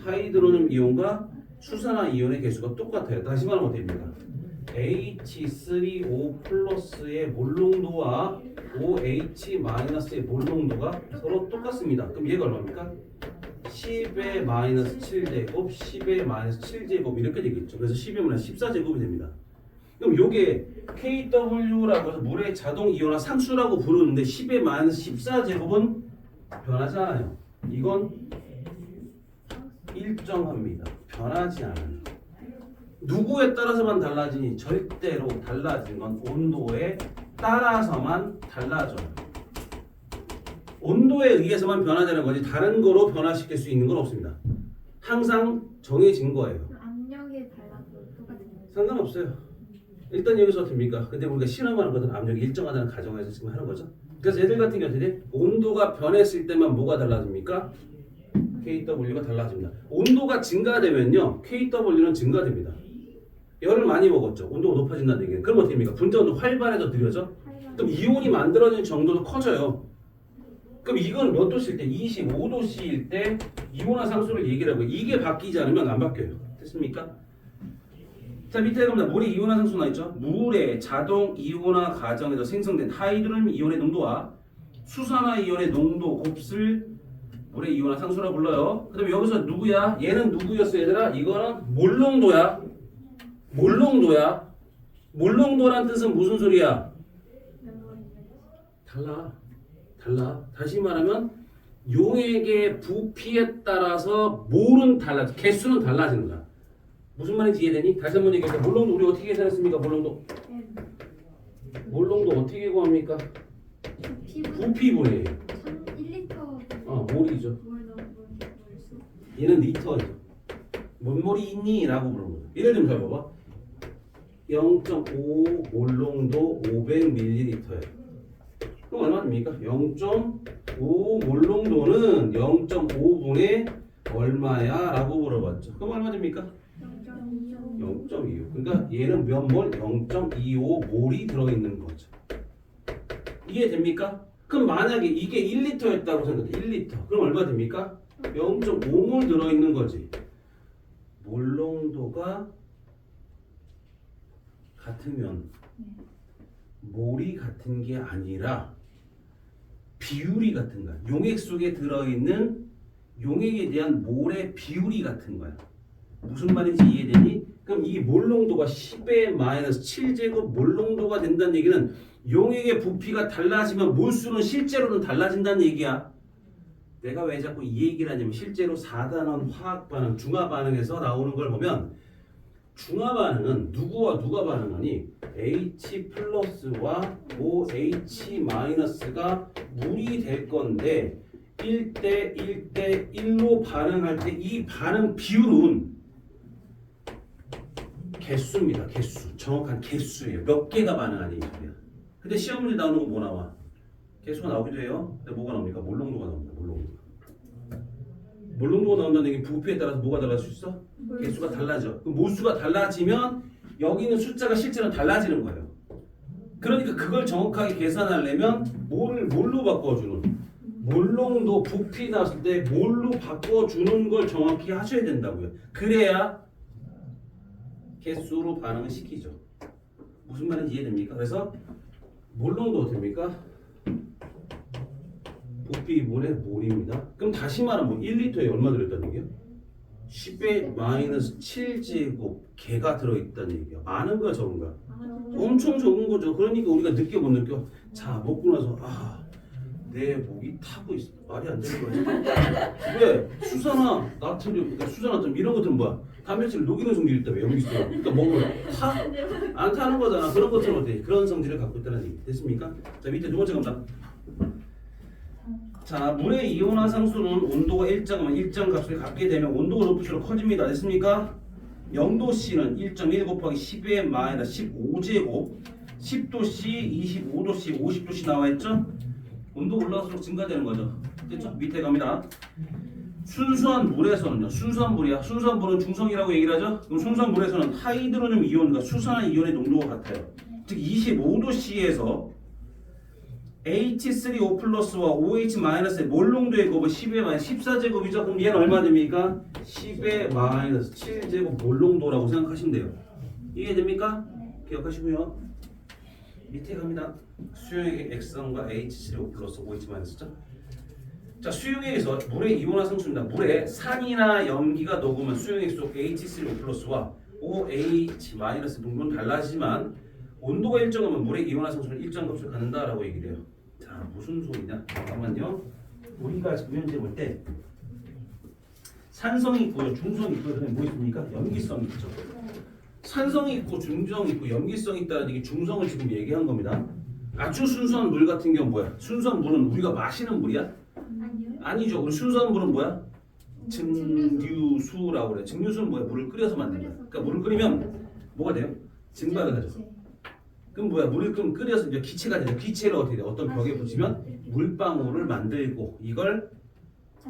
하이드로늄 이온과 수산화 이온의 개수가 똑같아요. 다시 말하면 어떻게 됩니까? H3O 플러스의 몰농도와 OH 마이너스의 몰농도가 서로 똑같습니다. 그럼 얘가 얼마입니까? 10의 마이너스 7제곱, 10의 마이너스 7제곱 이렇게 되겠죠. 그래서 10의 마이너스 14제곱이 됩니다. 그럼 요게 KW라고 해서 물의 자동 이온화 상수라고 부르는데 10의 마이너스 14제곱은 변하지 않아요. 이건 일정합니다. 변하지 않아요. 누구에 따라서만 달라지니 절대로 달라지는 건 온도에 따라서만 달라져요. 온도에 의해서만 변화되는 거지 다른 거로 변화시킬 수 있는 건 없습니다. 항상 정해진 거예요. 압력이 달라도 똑같은 거죠. 상관없어요. 일단 여기서 어떻습니까? 근데 우리가 실험하는 것은 압력이 일정하다는 가정에서 지금 하는 거죠. 그래서 얘들 같은 경우에 어떻게 돼? 온도가 변했을 때만 뭐가 달라집니까? KW가 달라집니다. 온도가 증가되면요, KW는 증가됩니다. 열을 많이 먹었죠. 온도가 높아진다는 얘기는. 그럼 어떻게 됩니까? 분자 온도 활발해져 느려져? 그럼 이온이 만들어지는 정도도 커져요. 그럼 이건 몇 도씨일 때? 25도씨일 때 이온화 상수를 얘기를 하고 이게 바뀌지 않으면 안 바뀌어요. 됐습니까? 자, 밑에 갑니다. 물의 이온화 상수 나있죠? 물의 자동 이온화 과정에서 생성된 하이드로늄 이온의 농도와 수산화 이온의 농도 곱슬 물의 이온화 상수라 불러요. 그 다음에 여기서 누구야? 얘는 누구였어 얘들아? 이거는 몰농도야. 몰농도야. 몰농도란 뜻은 무슨 소리야? 달라. 다시 말하면 용액의 부피에 따라서 몰은 달라져. 개수는 달라지는 거야. 무슨 말인지 이해되니? 다시 한번 얘기할게요. 몰농도 우리 어떻게 계산했습니까? 몰농도 어떻게 구합니까? 부피분의 1리터 몰이죠. 물 넣은 얘는 리터죠. 뭔 몰이 있니? 라고 부르는 거죠. 예를 들면 잘 봐봐. 0.5 몰농도 500ml예요. 그럼 얼마 됩니까? 0.5 몰농도는 0.5분의 얼마야? 라고 물어봤죠. 그럼 얼마 됩니까? 0.25. 그러니까 얘는 몇 몰? 0.25 몰이 들어있는 거죠. 이해됩니까? 그럼 만약에 이게 1리터였다고 생각해. 1리터. 그럼 얼마 됩니까? 0.5몰 들어있는 거지. 몰농도가 같으면 몰이 같은 게 아니라 비율이 같은 거야. 용액 속에 들어있는 용액에 대한 몰의 비율이 같은 거야. 무슨 말인지 이해되니? 그럼 이 몰농도가 10의 마이너스 7제곱 몰농도가 된다는 얘기는 용액의 부피가 달라지면 몰수는 실제로는 달라진다는 얘기야. 내가 왜 자꾸 이 얘기를 하냐면 실제로 4단원 화학 반응, 중화 반응에서 나오는 걸 보면 중화 반응은 누구와 누가 반응하니? H 플러스와 OH 마이너스가 물이 될 건데 1대 1대 1로 반응할 때 이 반응 비율은 개수입니다. 개수. 정확한 개수예요. 몇 개가 반응하니 이 소리야. 근데 시험 문제 나오는 거 뭐 나와? 개수가 나오기도 해요. 근데 뭐가 나옵니까? 몰농도가 나옵니다. 몰농도가 나온다는 얘기는 부피에 따라서 뭐가 달라질 수 있어? 개수가 달라져. 그럼 몰수가 달라지면 여기 있는 숫자가 실제로 달라지는 거예요. 그러니까 그걸 정확하게 계산하려면 뭘로 바꿔주는? 몰농도 부피 나왔을 때 뭘로 바꿔주는 걸 정확히 하셔야 된다고요. 그래야 개수로 반응을 시키죠. 무슨 말인지 이해됩니까? 그래서 몰농도 어떻습니까? 부피분의 몰입니다. 그럼 다시 말하면 1리터에 얼마 들어있다는 얘기야? 10의 마이너스 7제곱 개가 들어있다는 얘기야. 많은 거야 적은 거야? 엄청 적은 거죠. 그러니까 우리가 느껴 못 느껴? 자 먹고 나서 내 목이 타고 있어. 말이 안 되는 거지. 왜? 수산화, 나트륨, 그러니까 수산화점 이런 것들은 뭐야? 단백질을 녹이는 성질이 있다며 여기 있어. 그러니까 먹으면 안 타는 거잖아. 그런 것처럼 어때? 그런 성질을 갖고 있다는 얘기. 됐습니까? 자 밑에 두 번째 갑니다. 자, 물의 이온화 상수는 온도가 일정하면 일정 값을 갖게 되면 온도가 높을수록 커집니다. 됐습니까? 0도씨는 1.1 곱하기 10의 마이너스 15제곱 10도씨, 25도씨, 50도씨 나와있죠? 온도가 올라갈수록 증가되는 거죠. 됐죠? 밑에 갑니다. 순수한 물에서는요. 순수한 물이야. 순수한 물은 중성이라고 얘기를 하죠? 그럼 순수한 물에서는 하이드로늄 이온과 수산화 이온의 농도가 같아요. 즉 25도씨에서 H3O 플러스와 OH 마이너스의 몰롱도의 곱은 10의 마이너스 14제곱이죠. 그럼 얘는 얼마 됩니까? 10의 마이너스 7제곱 몰롱도라고 생각하시면 돼요. 이해됩니까? 기억하시고요. 밑에 갑니다. 수용액의 X선과 H3O 플러스 OH 마이너스죠. 자, 수용액에서 물의 이온화성수입니다. 물에 산이나 염기가 녹으면 수용액 속 H3O 플러스와 OH 마이너스 농도는 달라지지만 온도가 일정하면 물의 이온화성수는 일정 값을 갖는다라고 얘기를 해요. 자, 무슨 소리냐? 잠깐만요. 우리가 문제 볼 때 산성이 있고요, 중성이 있고요. 그다음에 뭐 있습니까? 염기성이 있죠. 산성이 있고 중성이 있고 염기성이 있다는 얘기 중성을 지금 얘기한 겁니다. 아주 순수한 물 같은 경우 뭐야? 순수한 물은 우리가 마시는 물이야? 아니요. 아니죠. 우리 순수한 물은 뭐야? 증류수라고 그래. 증류수는 뭐야? 물을 끓여서 만든다. 그러니까 물을 끓이면 뭐가 돼요? 증발을 하죠. 그럼 뭐야? 물을 끓여서 이제 기체가 되죠. 기체를 어떻게 돼? 어떤 벽에 붙이면 물방울을 만들고 이걸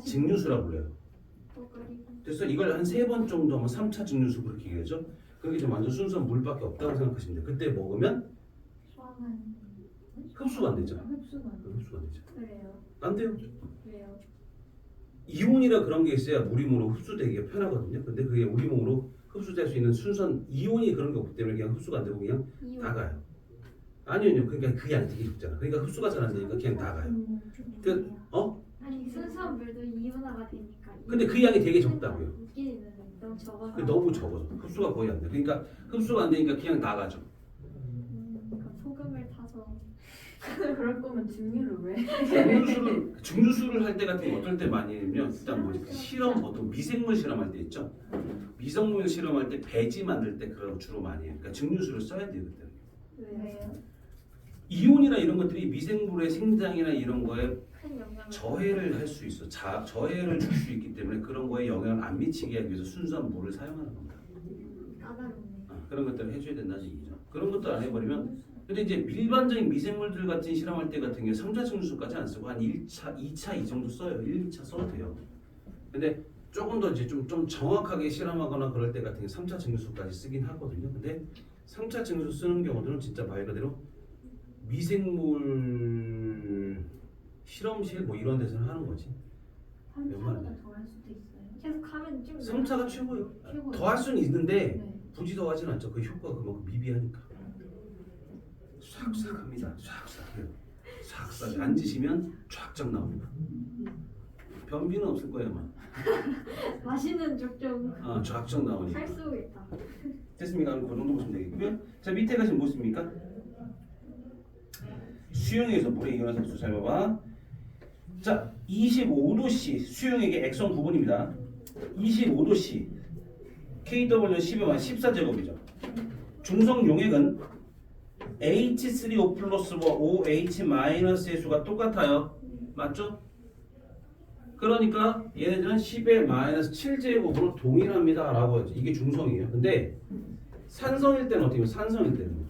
증류수라고 불러요. 그래서 이걸 한 3번 정도 하면 3차 증류수 그렇게 얘기하죠. 그게 좀 완전 순수한 물밖에 없다고 생각하시면 돼요. 그때 먹으면 흡수가 안 되죠. 흡수가 안 되죠. 그래요. 안 돼요. 왜요? 이온이라 그런 게 있어야 우리 몸으로 흡수되기가 편하거든요. 근데 그게 우리 몸으로 흡수될 수 있는 순수한 이온이 그런 게 없기 때문에 그냥 흡수가 안 되고 그냥 이유. 나가요. 아니요. 그러니까 그 양이 되게 적잖아. 그러니까 흡수가 잘 안 되니까 그냥 나가요. 아니 순수한 물도 이온화가 되니까. 근데 그 양이 되게 적다고요. 웃기는 너무 적어서. 너무 적어서 흡수가 거의 안 돼. 그러니까 흡수가 안 되니까 그냥 나가죠. 그러니까 소금을 타서. 그럴 거면 증류를 왜? 증류수를 할 때 같은 거 어떨 때 많이 하냐면 일단 뭐지? 실험 보통 미생물 실험할 때 있죠. 미생물 실험할 때 배지 만들 때 그런 거 주로 많이 해요. 그러니까 증류수를 써야 돼요 그때. 왜요? 이온이나 이런 것들이 미생물의 생장이나 이런 거에 큰 영향을. 저해를 할 수 있어. 저해를 줄 수 있기 때문에 그런 거에 영향을 안 미치게 하기 위해서 순수한 물을 사용하는 겁니다. 까다롭네. 그런 것들을 해줘야 된다는 얘기죠. 그런 것도 안 해버리면 근데 이제 일반적인 미생물들 같은 실험할 때 같은 경우 3차 증류수까지 안 쓰고 한 1차, 2차 이 정도 써요. 1, 2차 써도 돼요. 근데 조금 더 이제 좀 정확하게 실험하거나 그럴 때 같은 경우 3차 증류수까지 쓰긴 하거든요. 근데 3차 증류수 쓰는 경우들은 진짜 말 그대로 미생물 실험실 뭐 이런 데서 하는 거지. 한차보다 더 할 수도 있어요. 계속 하면 좀. 3차가 최고예요. 최고예요. 더 할 수는 있는데 네. 굳이 더 하진 않죠. 그 효과가 그만큼 미비하니까. 싹싹 합니다. 싹싹 해요. 싹싹 앉으시면 쫙쫙 나옵니다. 변비는 없을 거예요 아마. 맛있는 쪽좀 쫙쫙 나오니까. 살 수 있다. 됐습니까? 그럼 그 정도 보시면 되겠고요. 자 밑에 가시면 뭐 있습니까? 수용액에서 물의 이온화성수 잘 봐봐. 자 25도씨 수용액의 액성 부분입니다. 25도씨 KW는 12만 14제곱이죠. 중성 용액은 H3O 플러스와 OH 마이너스의 수가 똑같아요. 맞죠? 그러니까 얘네들은 10의 마이너스 7제곱으로 동일합니다 라고 하죠. 이게 중성이에요. 근데 산성일 때는 어떻게 해요? 산성일 때는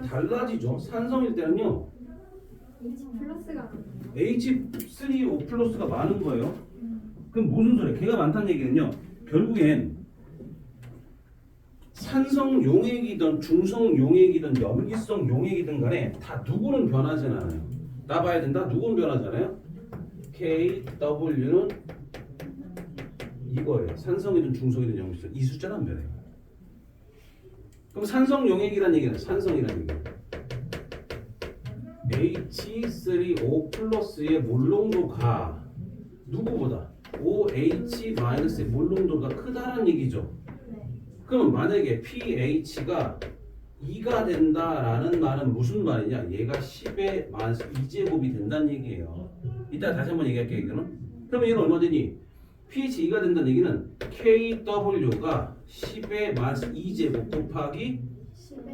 달라지죠. 산성일 때는요 플러스가 H3O 플러스가 많은 거예요. 그럼 무슨 소리야? 걔가 많다는 얘기는요 결국엔 산성 용액이든 중성 용액이든 염기성 용액이든 간에 다 누구는 변하지 않아요. 나봐야 된다. 누구는 변하잖아요. KW는 이거예요. 산성이든 중성이든 염기성 이 숫자는 안 변해요. 그럼 산성 용액이란 얘기는 산성이란 얘기예요. H3O 플러스의 몰농도가 누구보다 OH 마이너스의 몰농도가 크다는 얘기죠. 그럼 만약에 pH가 2가 된다라는 말은 무슨 말이냐? 얘가 10의 마이너스 2제곱이 된다는 얘기예요. 이따 다시 한번 얘기할게요. 이거는. 그러면 얘는 얼마 되니? pH 2가 된다는 얘기는 KW가 10의 마이너스 2제곱 곱하기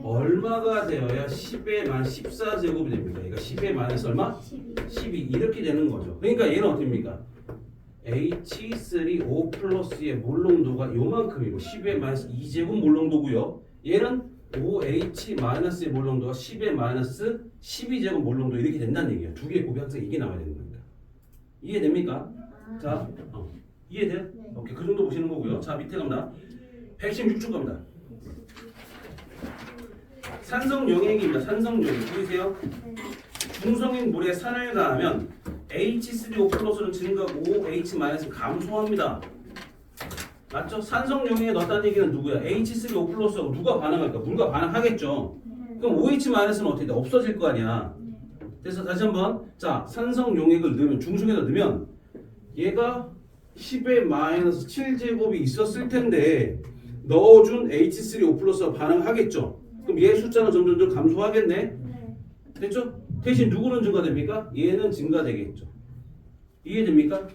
얼마가 되어야 10의 마이너스 14제곱이 됩니다. 얘가 10의 마이너스 얼마? 12 이렇게 되는 거죠. 그러니까 얘는 어떻습니까? H3O 플러스의 몰농도가 요만큼이고 10의 마이너스 2제곱 몰농도고요. 얘는 OH 마이너스의 몰농도가 10의 마이너스 12제곱 몰농도 이렇게 된다는 얘기예요. 두 개의 곱이 항상 이게 나와야 되는 겁니다. 이해됩니까? 자, 이해돼요? 네. 오케이, 그 정도 보시는 거고요. 자, 밑에 갑니다. 116쪽 갑니다. 산성 용액입니다. 산성 용액 보이세요? 네. 중성인 물에 산을 가하면 H3O 플러스는 증가하고 H-는 감소합니다. 맞죠? 산성 용액에 넣었다는 얘기는 누구야? H3O 플러스하고 누가 반응할까? 물과 반응하겠죠. 네. 그럼 OH-는 어떻게 돼? 없어질 거 아니야. 그래서 다시 한번 자 산성 용액을 넣으면 중성에다 넣으면 얘가 10의 마이너스 7제곱이 있었을 텐데 넣어준 H3O 플러스와 반응하겠죠. 그럼 얘 숫자는 점점 감소하겠네. 네. 됐죠? 대신 누구는 증가됩니까? 얘는 증가되겠죠. 이해됩니까?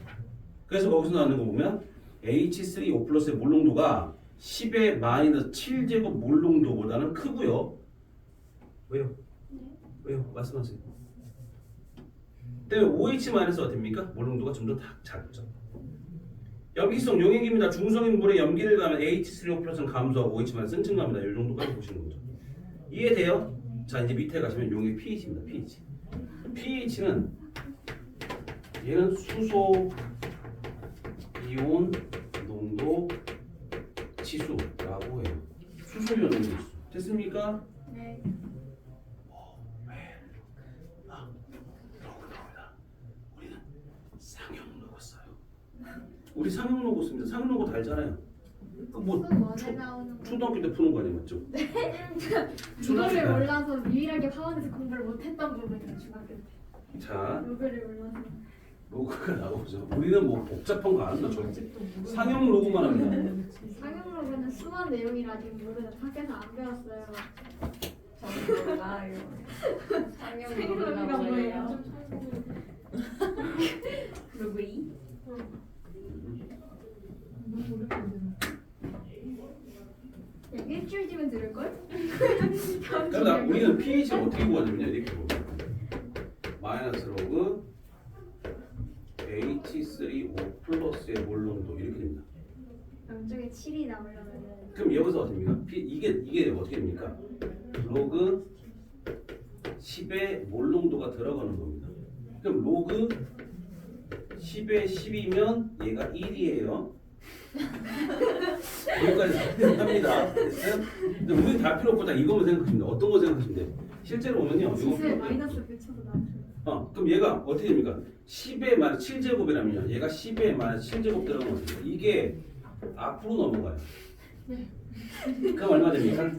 그래서 거기서 나오는 거 보면 H3O 플러스의 몰농도가 10의 마이너스 7제곱 몰농도보다는 크고요. 왜요? 왜요? 말씀하세요. 때문에 OH-가 됩니까? 몰농도가 좀 더 작죠. 염기성 용액입니다. 중성인 물에 염기를 가면 H3O 플러스는 감소하고 OH-는 증가합니다. 이 정도까지 보시는 거죠. 이해돼요? 자 이제 밑에 가시면 용액 pH입니다. pH. pH는 얘는 수소 이온 농도 지수라고 해요. 수소 이온 농도 지수. 됐습니까? 네. 우리는 상용 로고 써요. 우리 상용 로고 씁니다. 상용 로고 다 알잖아요. 뭐 원에 나오는 거. 초등학교 때 푸는 거 아니에요, 맞죠? 이거를 몰라서 유일하게 화원에서 공부를 못했던 부분이에요 중학교 때. 자, 이거를 몰라서. 로고가 나오죠. 우리는 뭐 복잡한 거 안 한다, 절대. 상용 로고만 합니다. 상용로그는 수학 내용이라지 모르는 학교에서 안 배웠어요. 저는 몰라요. 상영 상영로그가 로그가 뭐예요? 뭐예요? 로그 2? 그냥 일주일 뒤면 들을걸? 그러니까 우리는 pH를 어떻게 구하냐면요, 이렇게 보면 마이너스 로그 H3O 플러스의 몰농도 이렇게 됩니다. 양쪽에 7이 나오려면은 그럼 여기서 어떻게 됩니까? 이게 어떻게 됩니까? 로그 10의 몰농도가 들어가는 겁니다. 그럼 로그 10의 10이면 얘가 1이에요. 여기까지 합니다. 됐어요? 근데 우리 다 필요 없고 다 이거만 생각하시면 돼요. 어떤 거 생각하시면 돼요? 실제로 보면요. 지수에 이거 마이너스 붙여서 나와요. 그럼 얘가 어떻게 됩니까? 10의 마이너스 7제곱이라면요. 얘가 10의 마이너스 7제곱 들어가면 어떻게 돼요? 이게 앞으로 넘어가요. 그럼 얼마 됩니까?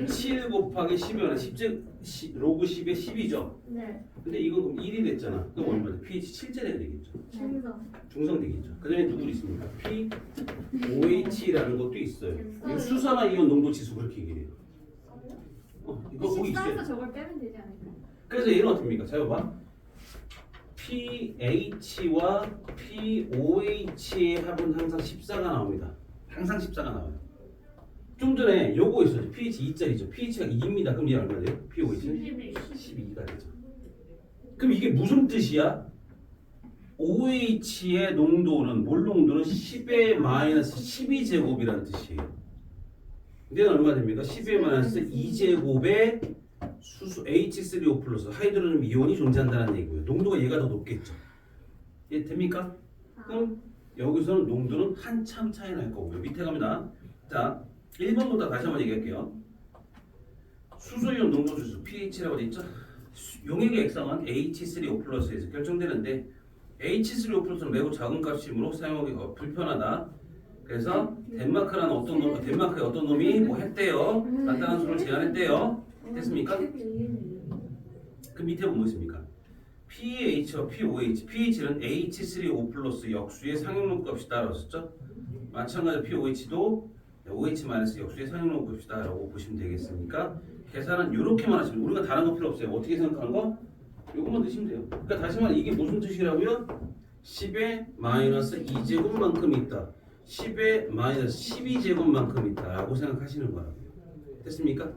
7 곱하기 10이면 10제 로그 10의 10이죠. 네. 근데 이건 그럼 1이 됐잖아. 그럼 얼마 돼? pH 7제곱이 되겠죠. 중성. 중성 되겠죠. 그 다음에 누구 있습니까? POH라는 것도 있어요. 이거 수산화 이온 농도 지수 그렇게 얘기해요. 이거 거기 있어요. 14에서 저걸 빼면 되지 않을까? 그래서 얘는 어떻습니까? 자, 봐봐. pH와 POH의 합은 항상 14가 나옵니다. 항상 14가 나와요. 좀 전에 요거 있었죠. pH 2짜리죠. pH가 2입니다. 그럼 얘 얼마 돼요? pOH는 12가 되죠. 그럼 이게 무슨 뜻이야? OH의 농도는 몰 농도는 10의 마이너스 12제곱이라는 뜻이에요. 얘는 얼마 됩니까? 10의 마이너스 2제곱의 수소 H3O 플러스 하이드로늄 이온이 존재한다는 얘기고요. 농도가 얘가 더 높겠죠. 이해 됩니까? 그럼 여기서는 농도는 한참 차이 날 거고요. 밑에 갑니다. 자, 1번부터 다시 한번 얘기할게요. 수소이온 농도 지수 pH라고 돼 있죠? 용액의 액상은 H3O 플러스에서 결정되는데 H3O 플러스는 매우 작은 값이므로 사용하기 불편하다. 그래서 덴마크라는 어떤 놈, 덴마크의 어떤 놈이 뭐 했대요? 간단한 수를 제안했대요. 됐습니까? 그 밑에 보면 뭐 있습니까? pH와 POH, pH는 H3O 플러스 역수의 상용론 값이 따라왔었죠? 마찬가지로 POH도 OH- 역수의 상용론 값이다 라고 보시면 되겠습니까? 계산은 이렇게만 하시면 우리가 다른 거 필요 없어요. 어떻게 생각하는 거? 요것만 넣으시면 돼요. 그러니까 다시 말해 이게 무슨 뜻이라고요? 10의 마이너스 2제곱만큼 있다. 10의 마이너스 12제곱만큼 있다 라고 생각하시는 거라고요. 됐습니까?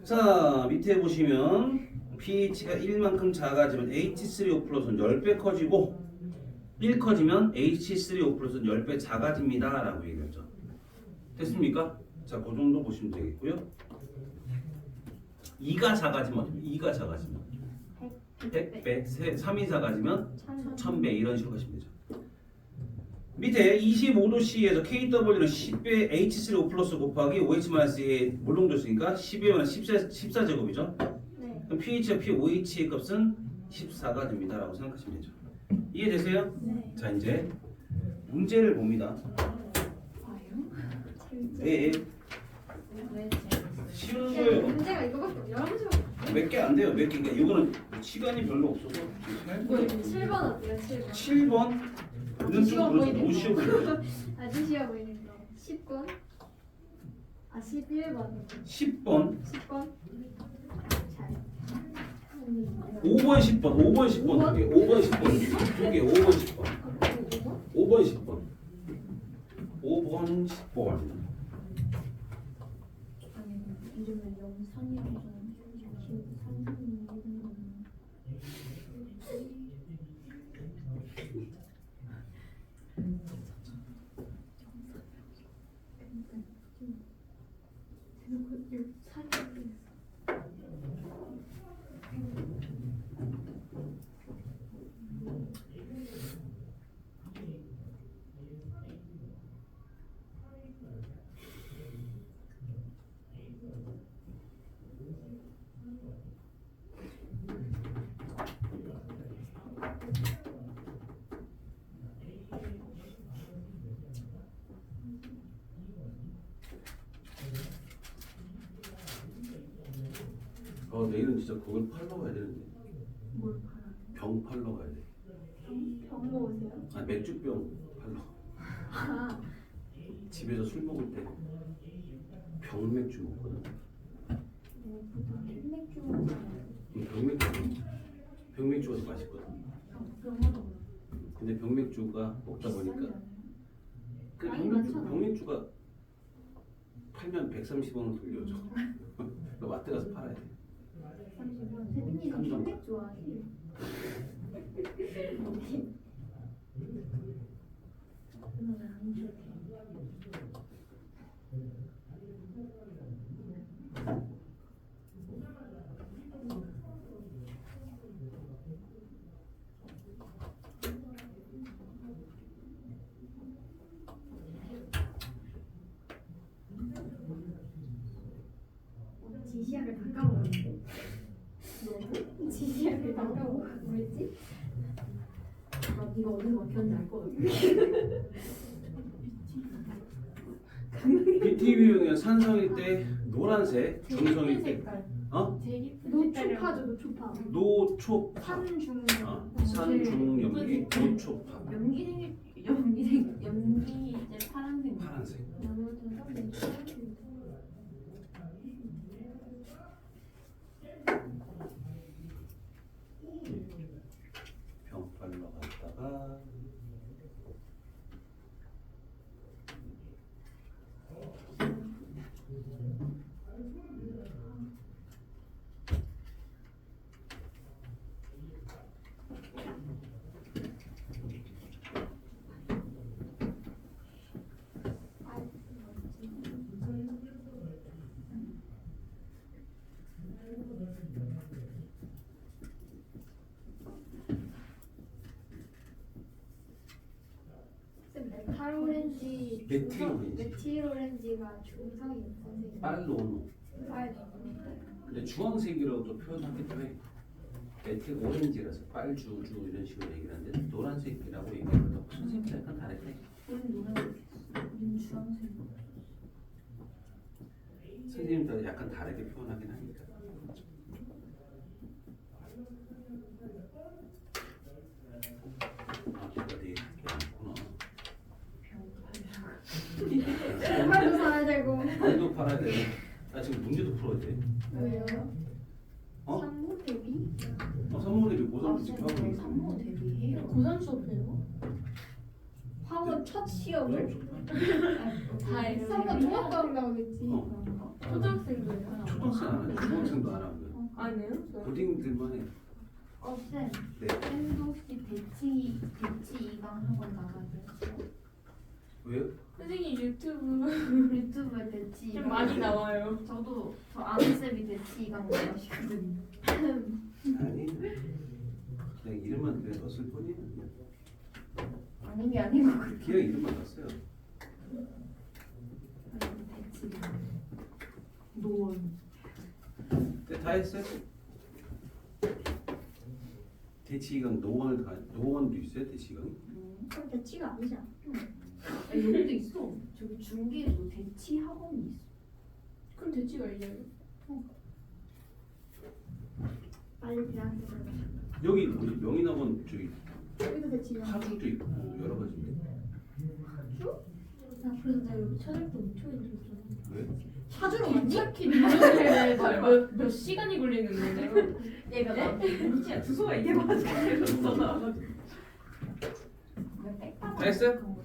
자 밑에 보시면 pH가 1만큼 작아지면 H3O 플러스는 10배 커지고 1 커지면 H3O 플러스는 10배 작아집니다 라고 얘기했죠. 됐습니까? 자, 그 정도 보시면 되겠고요. 2가 작아지면 2가 작아지면 100배, 3이 작아지면 1000배 이런 식으로 하시면 되죠. 밑에 25도씨에서 KW는 10배 H3O 플러스 곱하기 OH-2의 물동도수니까 12면 14제곱이죠. 네. 그럼 pH와 pOH의 값은 14가 됩니다. 라고 생각하시면 되죠. 이해되세요? 네. 자, 이제 문제를 봅니다. 네. 왜 쉬운 야, 거예요. 문제가 이거밖에 없어. 11문제밖에 몇 개 안 돼요. 몇 개. 그러니까 이거는 시간이 별로 없어서. 없어. 7번 어때요? 7번. 7번. 는 좀 그렇죠. 너무 쉬워 보여요. 아주 쉬워 보이는 거. 10번. 아 11번. 10번. 10번. 잘. 5번, 10번. 5번, 10번. 두 개. 5번, 10번. 두 개. 5번, 10번. 5번, 10번. 5번, 10번. 아니 이름을 영상이라서 상상이 내일은 진짜 그걸 팔러 가야 되는데. 뭘 팔아? 병 팔러 가야 돼. 병 먹으세요? 아, 맥주병 팔러. 아. 집에서 술 먹을 때 병맥주 먹거든. 병맥주가 더 맛있거든. 근데 병맥주가 먹다 보니까 그 병맥주가 팔면 130원을 돌려줘. 너 마트 가서 팔아야 돼. 30원. 세빈이는 캔맥 좋아하지? 그러면 안 좋게. 지시약을 다 까먹었는데. 너무? 지시약을 다 까먹어. 뭐였지? 나 네가 어디서 막혔는지 알 것 같아. BTV용이 산성일 때 노란색, 중성일 때 색깔. 어? 제일 예쁜 노초파죠, 노초파. 노초파. 산중. 산중염기 노초파. 연기 이제 파란색. 파란색. 병 팔러 갔다가 메탈오렌지. 메틸오렌지. 메틸오렌지가 중성인 선생님. 빨로노. 빨리. 근데 주황색이라고 또 표현하기 때문에 메틸 오렌지라서 빨주주 이런 식으로 얘기를 하는데 노란색이라고 얘기하거든. 선생님도 약간 다르대. 우린 노란색. 우린 주황색. 선생님도 약간 다르게 표현하긴 하니까. 아, 내가 내일 할게 많구나. 정말도 사야 되고. 빨도 팔아야 돼. 나 지금 문제도 풀어야 돼. 왜요? 어? 상무 대비? 선물이 고등학교 지금 하고 있어. 산모 대비해요. 고산 수업해요? 화원 첫 시험을? 다 했어요. 상무 중학교 나오겠지. 어. 초등학생도요? 초등학생 안 해. 중학생도 안 하고요. 아니에요? 고딩들만 해. 쌤. 네. 쌤도 혹시 배치 2강 학원 나가세요? 왜요? 선생님 유튜브 유튜브에 배치 좀 많이 나와요. 저도 저 아는 쌤이 배치 2강 나가시거든요. 아니. 그냥 이름만 그래 넣었을 뿐이야. 아닌 게 아닌 것 같아. 기억 이름 바꿨어요. 대치. 노원. 네, 다 했어요? 대치이강 노원도 있어요? 대치이강이? 그럼 대치가 아니잖아. 아니, 여기도 있어. 저기 중계에도 대치 학원이 있어. 그럼 대치가 이제 빨리 대학교 들어가. 여기 뭐지? 명인학원 저기 여기도 대치가. 파주도 있고 여러 가지인데 나 그래서 내가 여기 찾을 때 엄청 힘들었잖아. 왜? 사주로 왔니? 찾기 몇 시간이 걸리는 건데요? 얘가 나 진짜 주소가 이게 맞아. 다 했어요?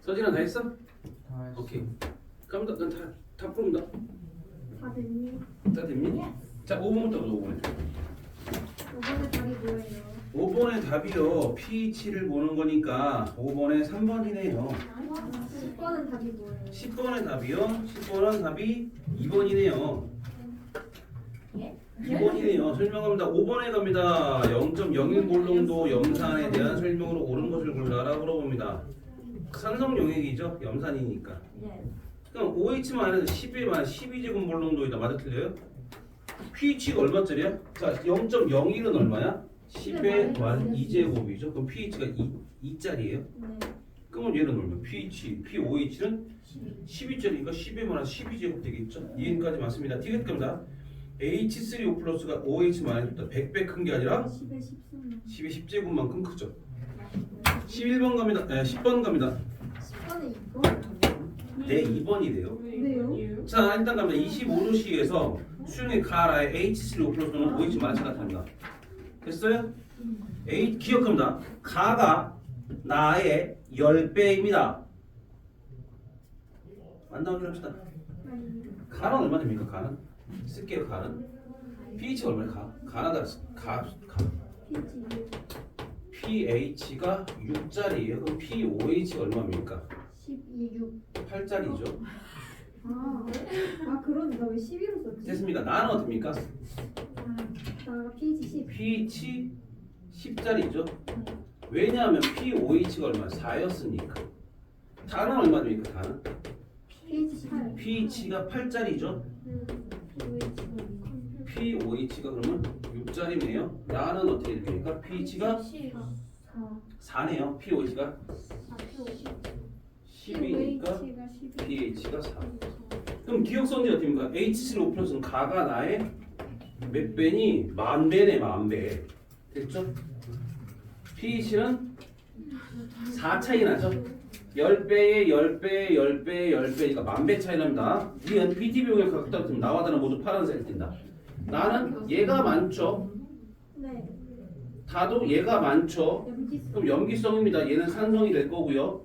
서진아 다 했어? 오케이. 그럼 다 부른다. 다 됐니? 다 됐니? 자 5번부터 보자 5번에. 이번에 답이 뭐예요? 5번의 답이요. pH를 보는 거니까 5번에 3번이네요. 10번은 답이 뭐예요? 10번의 답이요. 10번은 답이 2번이네요. 예? 2번이네요. 설명합니다. 5번에 갑니다. 0.01 볼롱도 염산에 대한 설명으로 옳은 것을 골라라 물어봅니다. 산성 용액이죠. 염산이니까. 네. 그럼 OH-는 10에 만 12제곱 볼롱도이다. 맞아 틀려요? pH가 얼마짜리야? 자, 0.01은 얼마야? 10에 만 2제곱이죠. 그럼 pH가 2짜리예요. 네. 그러면 얘는 얼마? pOH는 12짜리니까 10에 만 12제곱 되겠죠. 이해까지 맞습니다. 디귿 겁니다. H3O 플러스가 OH-다 100배 큰 게 아니라 10에 13만. 10의 10제곱만큼 크죠. 11번 갑니다. 10번 갑니다. 10번은 2번? 네, 2번이래요. 왜요? 자, 일단 갑니다. 25도씨에서 수용의 가라의 H3O 플러스는 OH 마이너스 같답니다. 됐어요? 기억합니다. 가가 나의 10배입니다. 안 나오기로 합시다. 가는 얼마 됩니까? 가는? 쓸게요. 가는. pH가 얼마예요? 가나다. pH가 6짜리예요. 그럼 pOH가 얼마입니까? 12, 6. 8짜리죠. 그러네. 나 왜 12로 썼지? 됐습니다. 나는 어떻습니까? 나 pH 10. pH 10짜리죠. 왜냐하면 pOH가 얼마야? 4였으니까. 다는 얼마 됩니까? 다는? pH 8. pH가 8짜리죠. pOH가 그러면 6짜리네요. 나는 어떻게 됩니까? pH가 4네요. pOH가 10이니까 pH가 4. 그럼 기억성이 어떻게 됩니까? H3O 플러스는 가가 나의 몇 배니? 10,000배네 10,000배. 됐죠? pH는 4 차이 나죠? 10배에 10배, 10배, 10배니까 10,000배 차이 납니다. 니은 BTB 용액 각각 같으면 나와 다는 모두 파란색을 띈다. 나는 얘가 많죠? 네. 다도 얘가 많죠? 염기성. 그럼 염기성입니다. 얘는 산성이 될 거고요.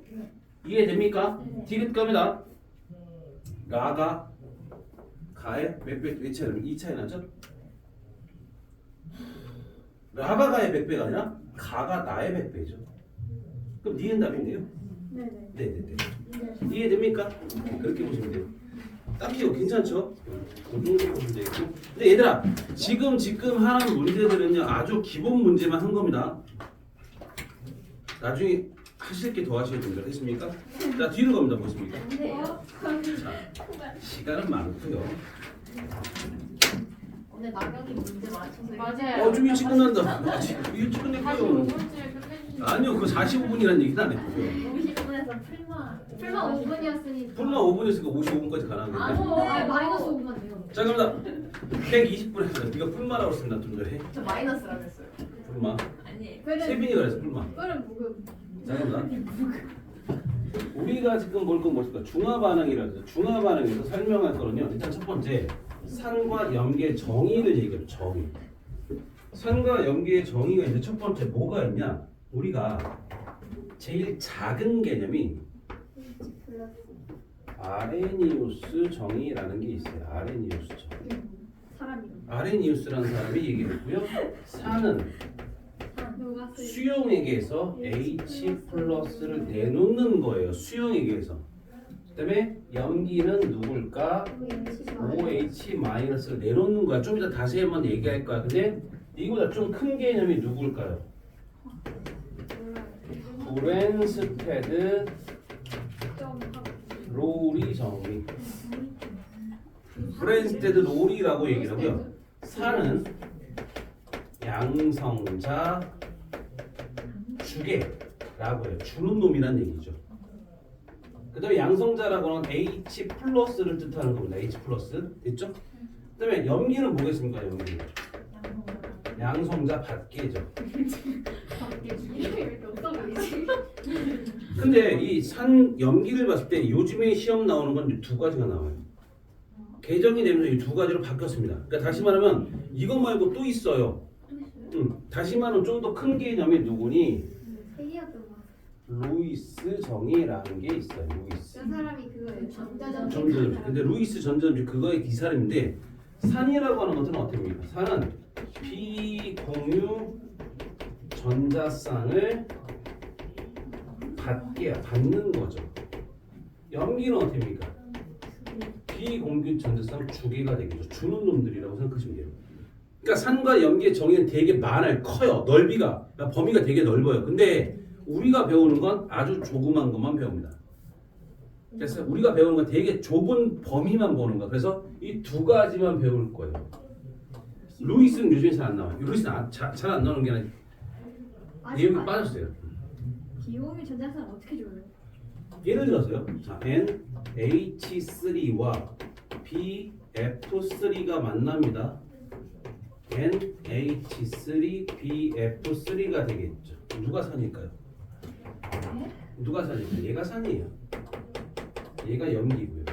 이해됩니까? 디귿 겁니다. 라가 가의 몇 차이 나면 2 차이 나죠? 라가 가의 100배가 아니라 가가 나의 100배죠. 그럼 니은 답인데요? 네네. 네네네. 네. 이해됩니까? 그렇게 보시면 돼요. 딱히요 괜찮죠? 그 정도 보시면 되겠고. 근데 얘들아 지금 하는 문제들은요 아주 기본 문제만 한 겁니다. 나중에 하실 게 더 하셔야 됩니다. 됐습니까? 자 뒤로 갑니다. 보십니까? 근데요? 자 시간은 많고요. 오늘 나경이 문제 맞춰서 맞아요. 좀 일찍 끝난다. 일찍 끝낼 거예요. 45분쯤에 끝내주시면 아니요 그거 45분이라는 얘기는 안 했고요. 50분에서 풀만 5분이었으니까. 풀만 5분이었으니까 55분까지 가능하겠네. 마이너스 5분만 돼요. 자 갑니다. 120분에 네가 풀마라고 쓴다 좀 전에. 저 마이너스라고 했어요. 풀마. 아니. 세빈이가 그래서 풀마. 그럼 무금. 자 갑니다. 우리가 지금 볼 건 무엇일까? 중화반응이라 해서 중화반응에서 설명할 거는요. 일단 첫 번째 산과 염계의 정의를 얘기해요. 정의. 산과 염계의 정의가 이제 첫 번째 뭐가 있냐? 우리가 제일 작은 개념이 아레니우스 정의라는 게 있어요. 아레니우스 정의. 사람이. 아레니우스라는 사람이 얘기했고요. 산은 누가 쓸? 수용액에서 H 플러스를 내놓는 거예요. 수용액에서. 그다음에 염기는 누굴까? OH 마이너스를 내놓는 거야. 좀 이따 다시 한번 얘기할 거야. 근데 이거보다 좀 큰 개념이 누굴까요? 브랜스테드 좀 로리 정의. 브랜스테드 로리라고 얘기를 하고요. 산은 양성자 주계라고 해요. 주는 놈이란 얘기죠. 그 다음에 양성자라고 하는 H 플러스를 뜻하는 겁니다. H 플러스. 됐죠? 그 다음에 염기는 뭐겠습니까? 염기. 양성자 밖에죠. 이름이 왜 이렇게 없어 보이지? 근데 이 산 염기를 봤을 때 요즘에 시험 나오는 건 두 가지가 나와요. 개정이 되면서 이 두 가지로 바뀌었습니다. 그러니까 다시 말하면 이것 말고 또 있어요. 다시 말하면 좀 더 큰 개념이 누구니? 세계였던 거. 루이스 정의라는 게 있어요. 루이스. 그 사람이 그거예요. 전자전기. 전자전지. 근데 루이스 전자전지 그거의 기사람인데 산이라고 하는 것은 어떻게 됩니까? 산은 비공유 전자쌍을 받는 거죠. 염기는 어떻게 됩니까? 비공유 전자쌍 주계가 되겠죠. 주는 놈들이라고 생각하시면 돼요. 그러니까 산과 염기의 정의는 되게 많아요. 커요. 넓이가 범위가 되게 넓어요. 근데 우리가 배우는 건 아주 조그만 것만 배웁니다. 그래서 우리가 배우는 건 되게 좁은 범위만 보는 거야. 그래서 이 두 가지만 배울 거예요. 루이스는 요즘에 잘 안 나와요. 루이스는 잘 안 나오는 게 아니라 내용이 빠졌어요. 비용이 전자상 어떻게 줘요? 예를 들어서요. 자, NH3와 BF3가 만납니다. NH3, BF3가 되겠죠. 누가 산일까요? 누가 산일까요? 얘가 산이에요. 얘가 염기고요.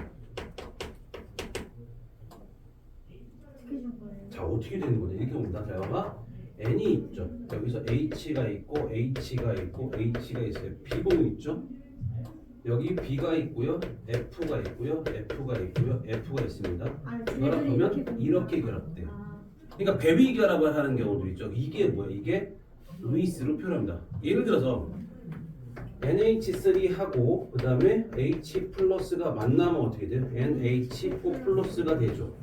어떻게 준 거예요? 자, 어떻게 되는 거냐? 이렇게 봅니다. 자, 봐봐. N이 있죠. 여기서 H가 있고 H가 있고 H가 있어요. B봉이 있죠. 여기 B가 있고요. F가 있고요. F가 있고요. F가 있습니다. 결합하면 이렇게 결합돼요. 그러니까 배위 결합을 하는 경우도 있죠. 이게 뭐야? 이게 루이스로 표현합니다. 예를 들어서 NH3하고 그 다음에 H 플러스가 만나면 어떻게 돼요? NH4 플러스가 되죠.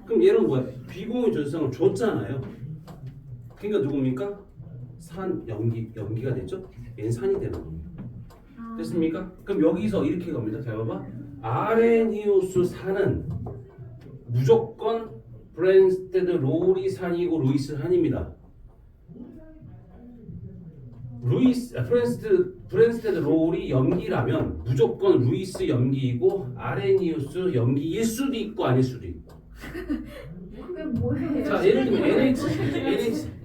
그럼 얘는 뭐야? 비공유 전자쌍을 줬잖아요. 그러니까 누굽니까? 염기가 되죠? 얘는 산이 되는 겁니다. 됐습니까? 그럼 여기서 이렇게 갑니다. 잘 봐봐. 아레니우스 산은 무조건 브랜스테드 로리 산이고 루이스 산입니다. 브랜스테드 롤이 염기라면 무조건 루이스 염기이고 아레니우스 염기일 수도 있고 아닐 수도 있고. 그게 뭐예요? 자, 예를 들면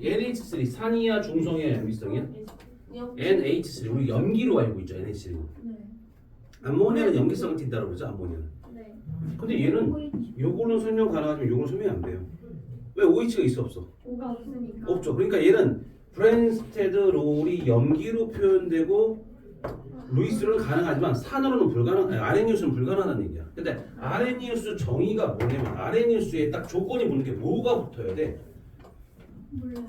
NH3 산이야 중성이야 염기성이야? NH3 우리 염기로 알고 있죠. NH3는. 네. 암모니아는 염기성을 띈다고 그러죠. 암모니아는. 네. 근데 얘는 요거는 설명 가능하지만 요거는 설명이 안 돼요. 왜 OH가 있어 없어? 오가 없으니까. 없죠. 그러니까 얘는 브랜스테드 롤이 염기로 표현되고 루이스는 가능하지만 산으로는 아레니우스는 불가능하다는 얘기야. 근데 아레니우스 정의가 뭐냐면 아레니우스에 딱 조건이 붙는 게 뭐가 붙어야 돼? 몰라요.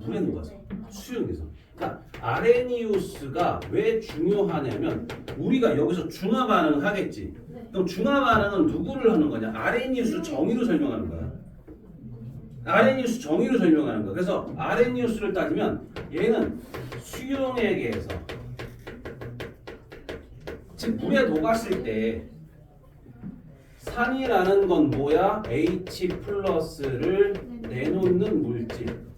물에 녹아서 수용해서. 그러니까 아레니우스가 왜 중요하냐면 우리가 여기서 중화 반응을 하겠지. 그럼 중화 반응은 누구를 하는 거냐? 아레니우스 정의로 설명하는 거야. 아레니우스 정의로 설명하는 거야. 그래서 아레니우스를 따지면 얘는 수용액에서 즉 물에 녹았을 때 산이라는 건 뭐야? H 플러스를 내놓는 물질.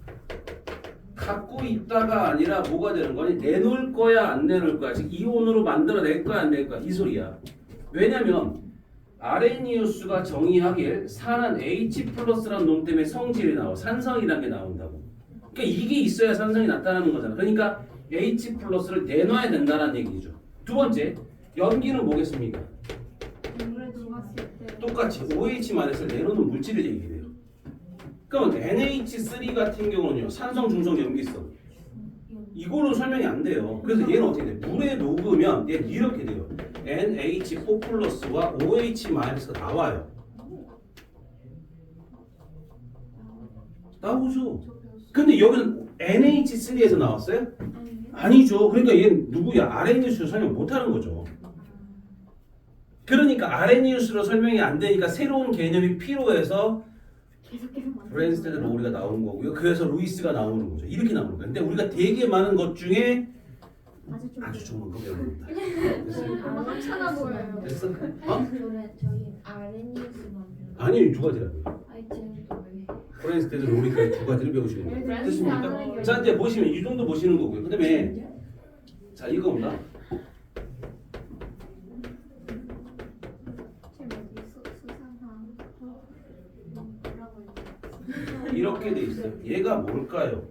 갖고 있다가 아니라 뭐가 되는 거니? 내놓을 거야 안 내놓을 거야? 즉 이온으로 만들어낼 거야 안 낼 거야? 이 소리야. 왜냐면 아레니우스가 정의하길 산은 H 플러스라는 놈 때문에 성질이 나와. 산성이라는 게 나온다고. 그러니까 이게 있어야 산성이 나타나는 거잖아. 그러니까 H 플러스를 내놔야 된다는 얘기죠. 두 번째, 염기는 뭐겠습니까? 물에 녹았을 때. 똑같이 OH-을 내놓는 물질을 얘기해요. 그럼 NH3 같은 경우는요. 산성, 중성, 염기성. 이거는 설명이 안 돼요. 그래서 얘는 어떻게 돼? 물에 녹으면 얘는 이렇게 돼요. NH4 플러스와 OH-가 나와요. 나오죠. 근데 여기는 NH3에서 나왔어요? 아니죠. 그러니까 얘는 누구야? 아레니우스로 설명 못하는 거죠. 그러니까 아레니우스로 설명이 안 되니까 새로운 개념이 필요해서 브랜스테드 롤이가 나오는 거고요. 그래서 루이스가 나오는 거죠. 이렇게 나오는 거예요. 근데 우리가 되게 많은 것 중에 아주 좋은 거 배우는 겁니다. 됐어? 너무 하찮아 보여요. 됐어? 어? 그러면 저희 아레니우스만 배우는 아니 두 가지라고요. 아이템도 왜? 프렌스테드 로리까지 두 가지를 배우시는 거예요. 예를 들어 됐습니까? 하는 자 이제 보시면 이 정도 보시는 거고요. 그다음에 자 이거 없나? 이렇게 돼 있어요. 얘가 뭘까요?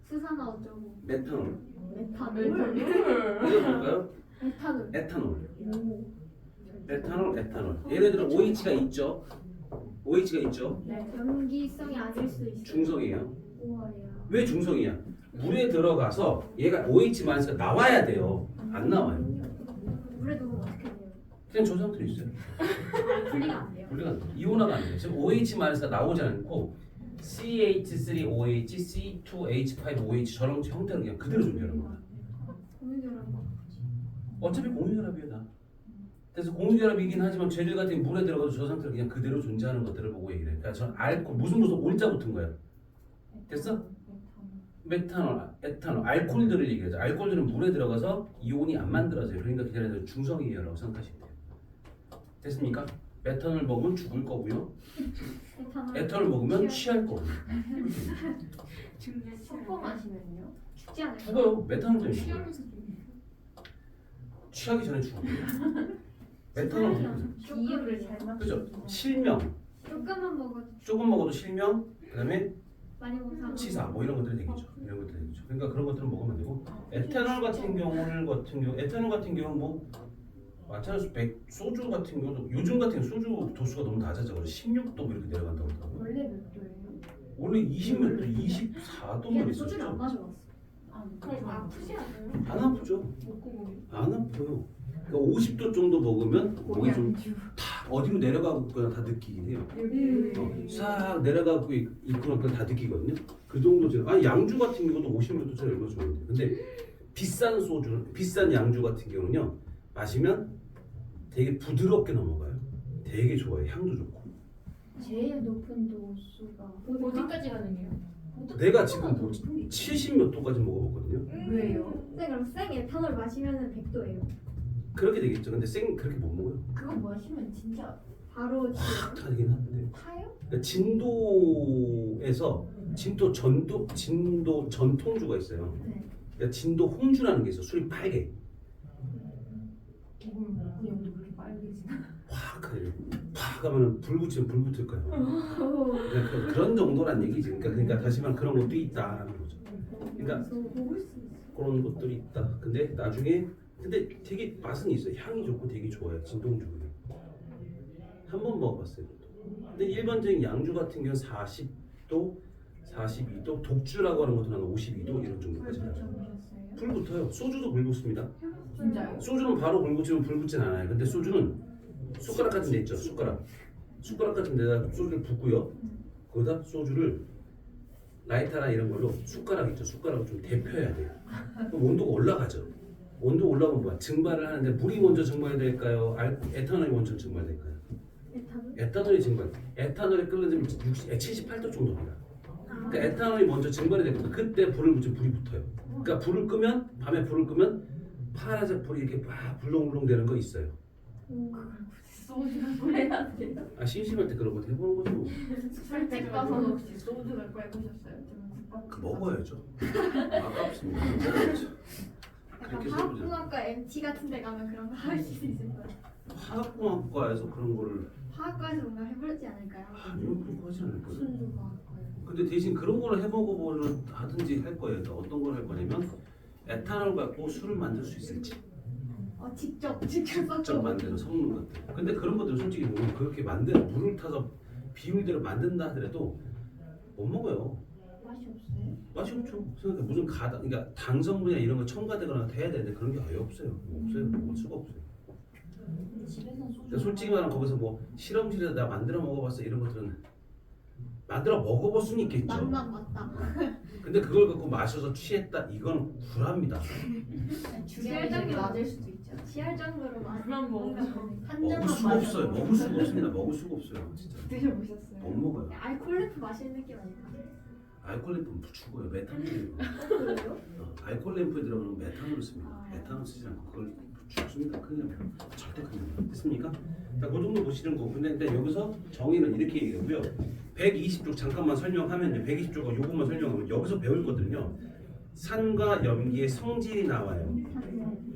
수산화 어쩌고 메탄올. 메탄올 이거 뭘까요? 메탄올 에탄올. 메탄올, 에탄올. 예를 들어 OH가 있죠. OH가 있죠. 염기성이 아닐 수 있어요. 중성이에요. 우월이야. 왜 중성이야? 물에 들어가서 얘가 OH 마이너스가 나와야 돼요. 안 나와요. 물에 넣으면 어떻게 돼요? 그냥 저 상태로 있어요. 분리가 안 돼요. 우리가 이온화가 안 돼요. 지금 OH 마이너스가 나오지 않고 CH3OH, C2H5OH 저런 형태로 그냥 그대로 존재하는 겁니다. 공유결합 어차피 공유결합이에요 다. 그래서 공유결합이긴 하지만 쟤들 같은 경우 물에 들어가도 저 상태로 그냥 그대로 존재하는 것들을 보고 얘기를 해요. 그러니까 저 알코올 무슨 올자 붙은 거예요. 됐어? 메탄올, 에탄올, 알코올들을 얘기하죠. 알코올들은 물에 들어가서 이온이 안 만들어져요. 그러니까 그냥 중성이에요라고 생각하시면 돼요. 됐습니까? 메탄올 먹으면 죽을 거고요. 에탄올 먹으면 취할 거고요. 섞어 마시면요? 죽지 않을까? 죽어요. 메탄올 때문에 죽어요. 취하면서 좀 취하기 전에 죽어요. 메탄올 비율을 잘 맞추는 그죠? 실명 조금만 먹어도 조금 먹어도 실명 그다음에 많이 먹으면 치사 뭐 이런 것들이 되겠죠. 이런 것들이 되겠죠. 그러니까 그런 것들은 먹으면 안 되고 에탄올 같은 경우 에탄올 같은 경우는 뭐 마찬가지로 소주 같은 경우도 요즘 같은 경우 소주 도수가 너무 낮아져 16도 뭐 이렇게 내려간다고 하더라고요. 원래 몇 도예요? 원래 20몇 도, 24도만 그냥 소주를 안 있었죠. 마셔봤어. 그럼 아프지 않아요? 안 아프죠? 목구멍이. 안 아파요. 그러니까 50도 정도 먹으면 목이 좀 다 어디로 내려가고 있거나 다 느끼긴 해요. 싹 내려가고 있거나 다 느끼거든요. 그 정도 지금 양주 같은 경우도 50몇 도짜리 얼마 좋은데 근데 비싼 소주, 비싼 양주 같은 경우는요 마시면 되게 부드럽게 넘어가요. 되게 좋아요. 향도 좋고. 제일 높은 도수가 어디까지 가능해요? 내가 지금 70몇 도까지 먹어봤거든요. 왜요? 근데 그럼 생 에탄올 마시면은 100도예요. 그렇게 되겠죠. 근데 그렇게 못 먹어요. 그거 마시면 진짜 바로 다 되긴 하는데. 타요? 그러니까 진도에서 진도 전통주가 있어요. 네. 그러니까 진도 홍주라는 게 있어. 술이 빨개. 이걸 그냥 그렇게 빨개지나? 확 하면은 불 붙이면 불 붙을 거예요. 그러니까 그런 정도란 얘기지. 그러니까 다시 말하면 그런 것도 있다라는 거죠. 그러니까 먹을 수 있어. 그런 것들이 있다. 근데 나중에 되게 맛은 있어요. 향이 좋고 되게 좋아요. 진동주는 한 번 먹어봤어요. 근데 일반적인 양주 같은 경우는 40도, 42도, 독주라고 하는 것도 한 52도 이런 정도까지 가요. 보셨어요? 불 붙어요. 소주도 불 붙습니다. 진짜요? 소주는 바로 불 붙이면 불 붙진 않아요. 근데 소주는 숟가락 같은 데 있죠. 숟가락 같은 데다 소주를 붓고요. 거기다 소주를 라이터나 이런 걸로 숟가락 있죠. 숟가락을 좀 데펴야 돼요. 그럼 온도가 올라가죠. 온도 올라오면 뭐야? 증발을 하는데 물이 먼저 증발될까요? 에탄올이 먼저 증발될까요? 에탄올? 에탄올이 증발. 에탄올이 끓는 지금 78도 정도입니다. 그러니까 에탄올이 먼저 증발이 되고 그때 불을 붙이면 불이 붙어요. 그러니까 불을 끄면 밤에 불을 끄면 파란색 불이 이렇게 막 불렁불렁 되는 거 있어요. 소주를 꺼내야 돼요? 심심할 때 그런 거 해보는 거죠. 뭐. 술집 가서는 혹시 소주를 꺼보셨어요? 그 먹어야죠. 아깝습니다. 먹어야죠. 약간 그렇게 화학공학과 MT 같은 데 가면 그런 거 할 수 있을 거예요. 화학공학과에서 그런 거를 화학과에서 뭔가 해보지 않을까요? 아니요 그런 거 하지 않을 거예요. 순수과학과요. 근데 대신 그런 거를 해먹어보는 하든지 할 거예요. 그러니까 어떤 걸 할 거냐면 에탄올 갖고 술을 만들 수 있을지 직접 직접 섞어. 만드는 섞는 것들. 근데 그런 것들 솔직히 보면 그렇게 물을 타서 비율대로 만든다 하더라도 못 먹어요. 맛이 없어요? 맛이 없죠. 그러니까 무슨 그러니까 당 성분이나 이런 거 첨가되거나 해야 되는데 그런 게 아예 없어요. 없어요. 먹을 수가 없어요. 집에서 소주 근데 솔직히 말하면 거기서 뭐 실험실에서 나 만들어 먹어봤어 이런 것들은 만들어 먹어볼 수는 있겠죠. 맛만 맞다. 근데 그걸 갖고 마셔서 취했다 이건 불합니다. 주량이 낮을 수도 있죠. 취할 정도로 물만 먹어도 한 먹을 잔만 수가 없어요. 마셔도 먹을 수가 없습니다. 먹을 수가 없어요. 진짜 드셔보셨어요? 못 먹어요. 알콜레프 마시는 느낌 아닐까? 알코올 램프는 죽어요. 메탄올이에요. 그래요? 알코올 램프에 들어가면 메탄올을 씁니다. 메탄올 쓰지 않고 그걸 죽습니다. 큰일 납니다. 절대 큰일 납니다. 됐습니까? 자, 그 정도 보시는 거고. 근데 여기서 정의는 이렇게 얘기하고요. 120쪽 잠깐만 설명하면요. 120쪽은 요것만 설명하면 여기서 배울 거거든요. 산과 염기의 성질이 나와요.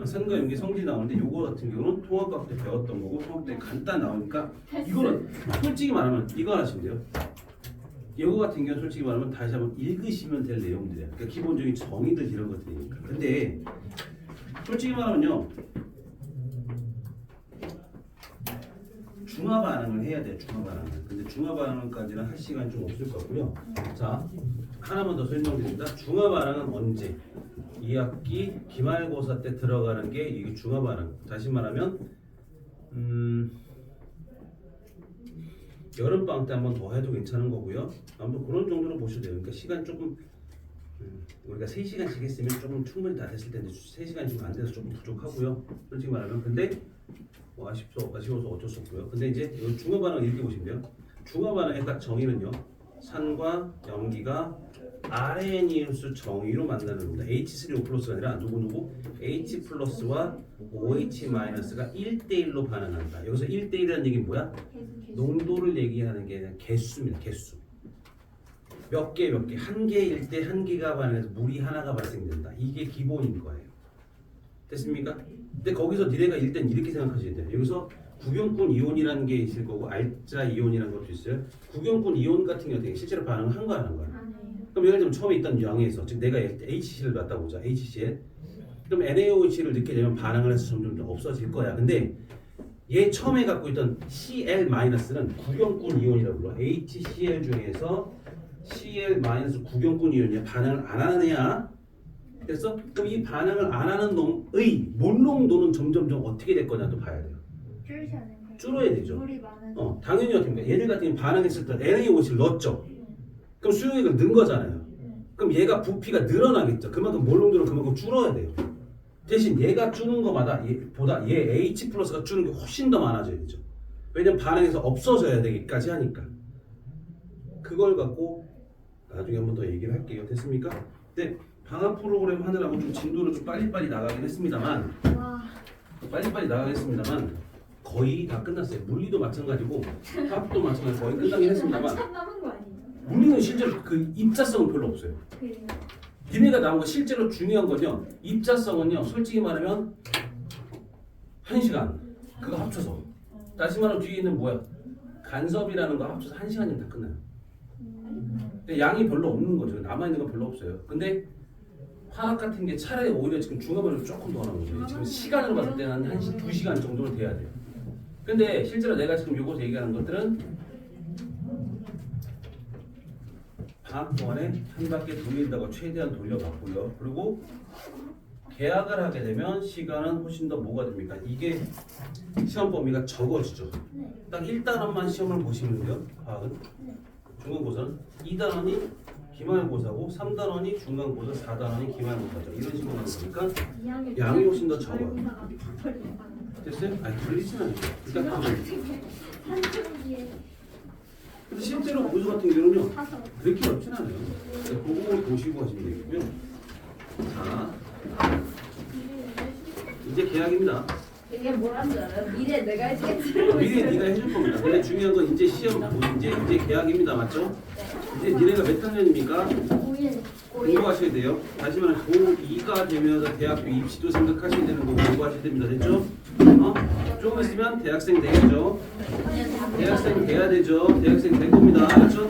산과 염기의 성질이 나오는데 요거 같은 경우는 통합과학 때 배웠던 거고 통합 때 간단 나오니까 이거는 솔직히 말하면 이거 하시면 돼요. 이거 같은 경우는 솔직히 말하면 다시 한번 읽으시면 될 내용들이에요. 그러니까 기본적인 정의들 이런 것들이니까. 근데 솔직히 말하면요. 중화 반응을 해야 돼요. 중화 반응을. 근데 중화 반응까지는 할 시간이 좀 없을 것 같고요. 자, 하나만 더 설명드립니다. 중화 반응은 언제? 2학기 기말고사 때 들어가는 게 이게 중화 반응. 다시 말하면 여름방학 때 한 번 더 해도 괜찮은 거고요. 아무튼 그런 정도로 보셔도 돼요. 그러니까 시간 조금 우리가 3시간씩 했으면 조금 충분히 다 됐을 텐데 3시간이 좀 안 돼서 조금 부족하고요. 솔직히 말하면 근데 뭐 아쉬워서 어쩔 수 없고요. 근데 이제 이 중화 반응 이렇게 보시면 돼요. 중화 반응의 딱 정의는요. 산과 염기가 아레니우스 정의로 만나는 겁니다. H3O 플러스가 아니라 누구 H 플러스와 OH 마이너스가 1대1로 반응한다. 여기서 1대1이라는 얘기는 뭐야? 농도를 얘기하는 게 아니라 개수입니다. 개수. 몇 개, 한 개일 때 한 개가 반응해서 물이 하나가 발생된다. 이게 기본인 거예요. 됐습니까? 근데 거기서 니네가 일단 이렇게 생각하셔야 돼요. 여기서 구경꾼 이온이라는 게 있을 거고 알자 이온이라는 것도 있어요. 구경꾼 이온 같은 경우는 실제로 반응을 한 거야, 안 한 거야? 그럼 예를 들면 처음에 있던 양에서 즉 내가 HCl 를 갖다 보자. HCl. 그럼 NaOH를 넣게 되면 반응을 해서 점점 더 없어질 거야. 근데 얘 처음에 갖고 있던 Cl-는 구경꾼 이온이라고 불러. HCl 중에서 Cl- 구경꾼 이온이야. 반응을 안 하느냐? 됐어? 그럼 이 반응을 안 하는 놈의 몰농도는 점점점 어떻게 될 거냐도 봐야 돼요. 줄여야 되는 거예요. 줄어야 되죠. 물이 많아서. 당연히 어떻게 됩니까? 얘들 같은 경우 반응했을 때 NaOH를 넣었죠. 그럼 수용액을 넣은 거잖아요. 그럼 얘가 부피가 늘어나겠죠. 그만큼 몰농도는 그만큼 줄어야 돼요. 대신 얘가 주는 거마다 보다 얘 H 플러스가 주는 게 훨씬 더 많아져야 되죠. 왜냐면 반응에서 없어져야 되기까지 하니까. 그걸 갖고 나중에 한 번 더 얘기를 할게요. 됐습니까? 근데 방학 프로그램 하느라고 좀 진도를 좀 빨리빨리 나가긴 했습니다만 거의 다 끝났어요. 물리도 마찬가지고 화학도 마찬가지고 거의 끝나긴 했습니다만 한참 남은 거 아니에요? 물리는 실제로 그 입자성은 별로 없어요. 그래요. 니네가 나온 거 실제로 중요한 건요. 입자성은요. 솔직히 말하면 1시간 그거 합쳐서 다시 말하면 뒤에 있는 뭐야? 간섭이라는 거 합쳐서 1시간이면 다 끝나요. 근데 양이 별로 없는 거죠. 남아있는 건 별로 없어요. 근데 화학 같은 게 차라리 오히려 지금 중화반응이 조금 더 나오는 거예요. 지금 시간으로 봤을 때는 한 2시간 정도는 돼야 돼요. 근데 실제로 내가 지금 요거 얘기하는 것들은 방학 동안에 한 바퀴 돌린다고 최대한 돌려봤고요. 그리고 계약을 하게 되면 시간은 훨씬 더 뭐가 됩니까? 이게 시험 범위가 적어지죠. 딱 1단원만 시험을 보시면 돼요. 과학은. 중간고사는 2단원이 기말고사고 3단원이 중간고사, 4단원이 기말고사죠. 이런 식으로 하는 거니까 양이 훨씬 더 적어요. 됐어요? 아니 돌리진 않죠. 그러니까 근데 실제로 고수 같은 경우는요 그렇게 어렵진 않아요. 그거 보시고 하시면 되겠고요. 자, 이제 계약입니다. 이게 뭐라는 줄 알아요? 미래 내가 해주겠지. 미래 네가 해줄 겁니다. 근데 중요한 건 이제 시험 이제 계약입니다, 맞죠? 이제 니네가 몇 학년입니까? 공부하셔야 돼요. 다시 말해 고2가 되면서 대학교 입시도 생각하셔야 되는 거고 공부하셔야 됩니다. 됐죠? 조금 있으면 대학생 되겠죠? 대학생 돼야 되죠? 대학생 될 겁니다. 알았죠?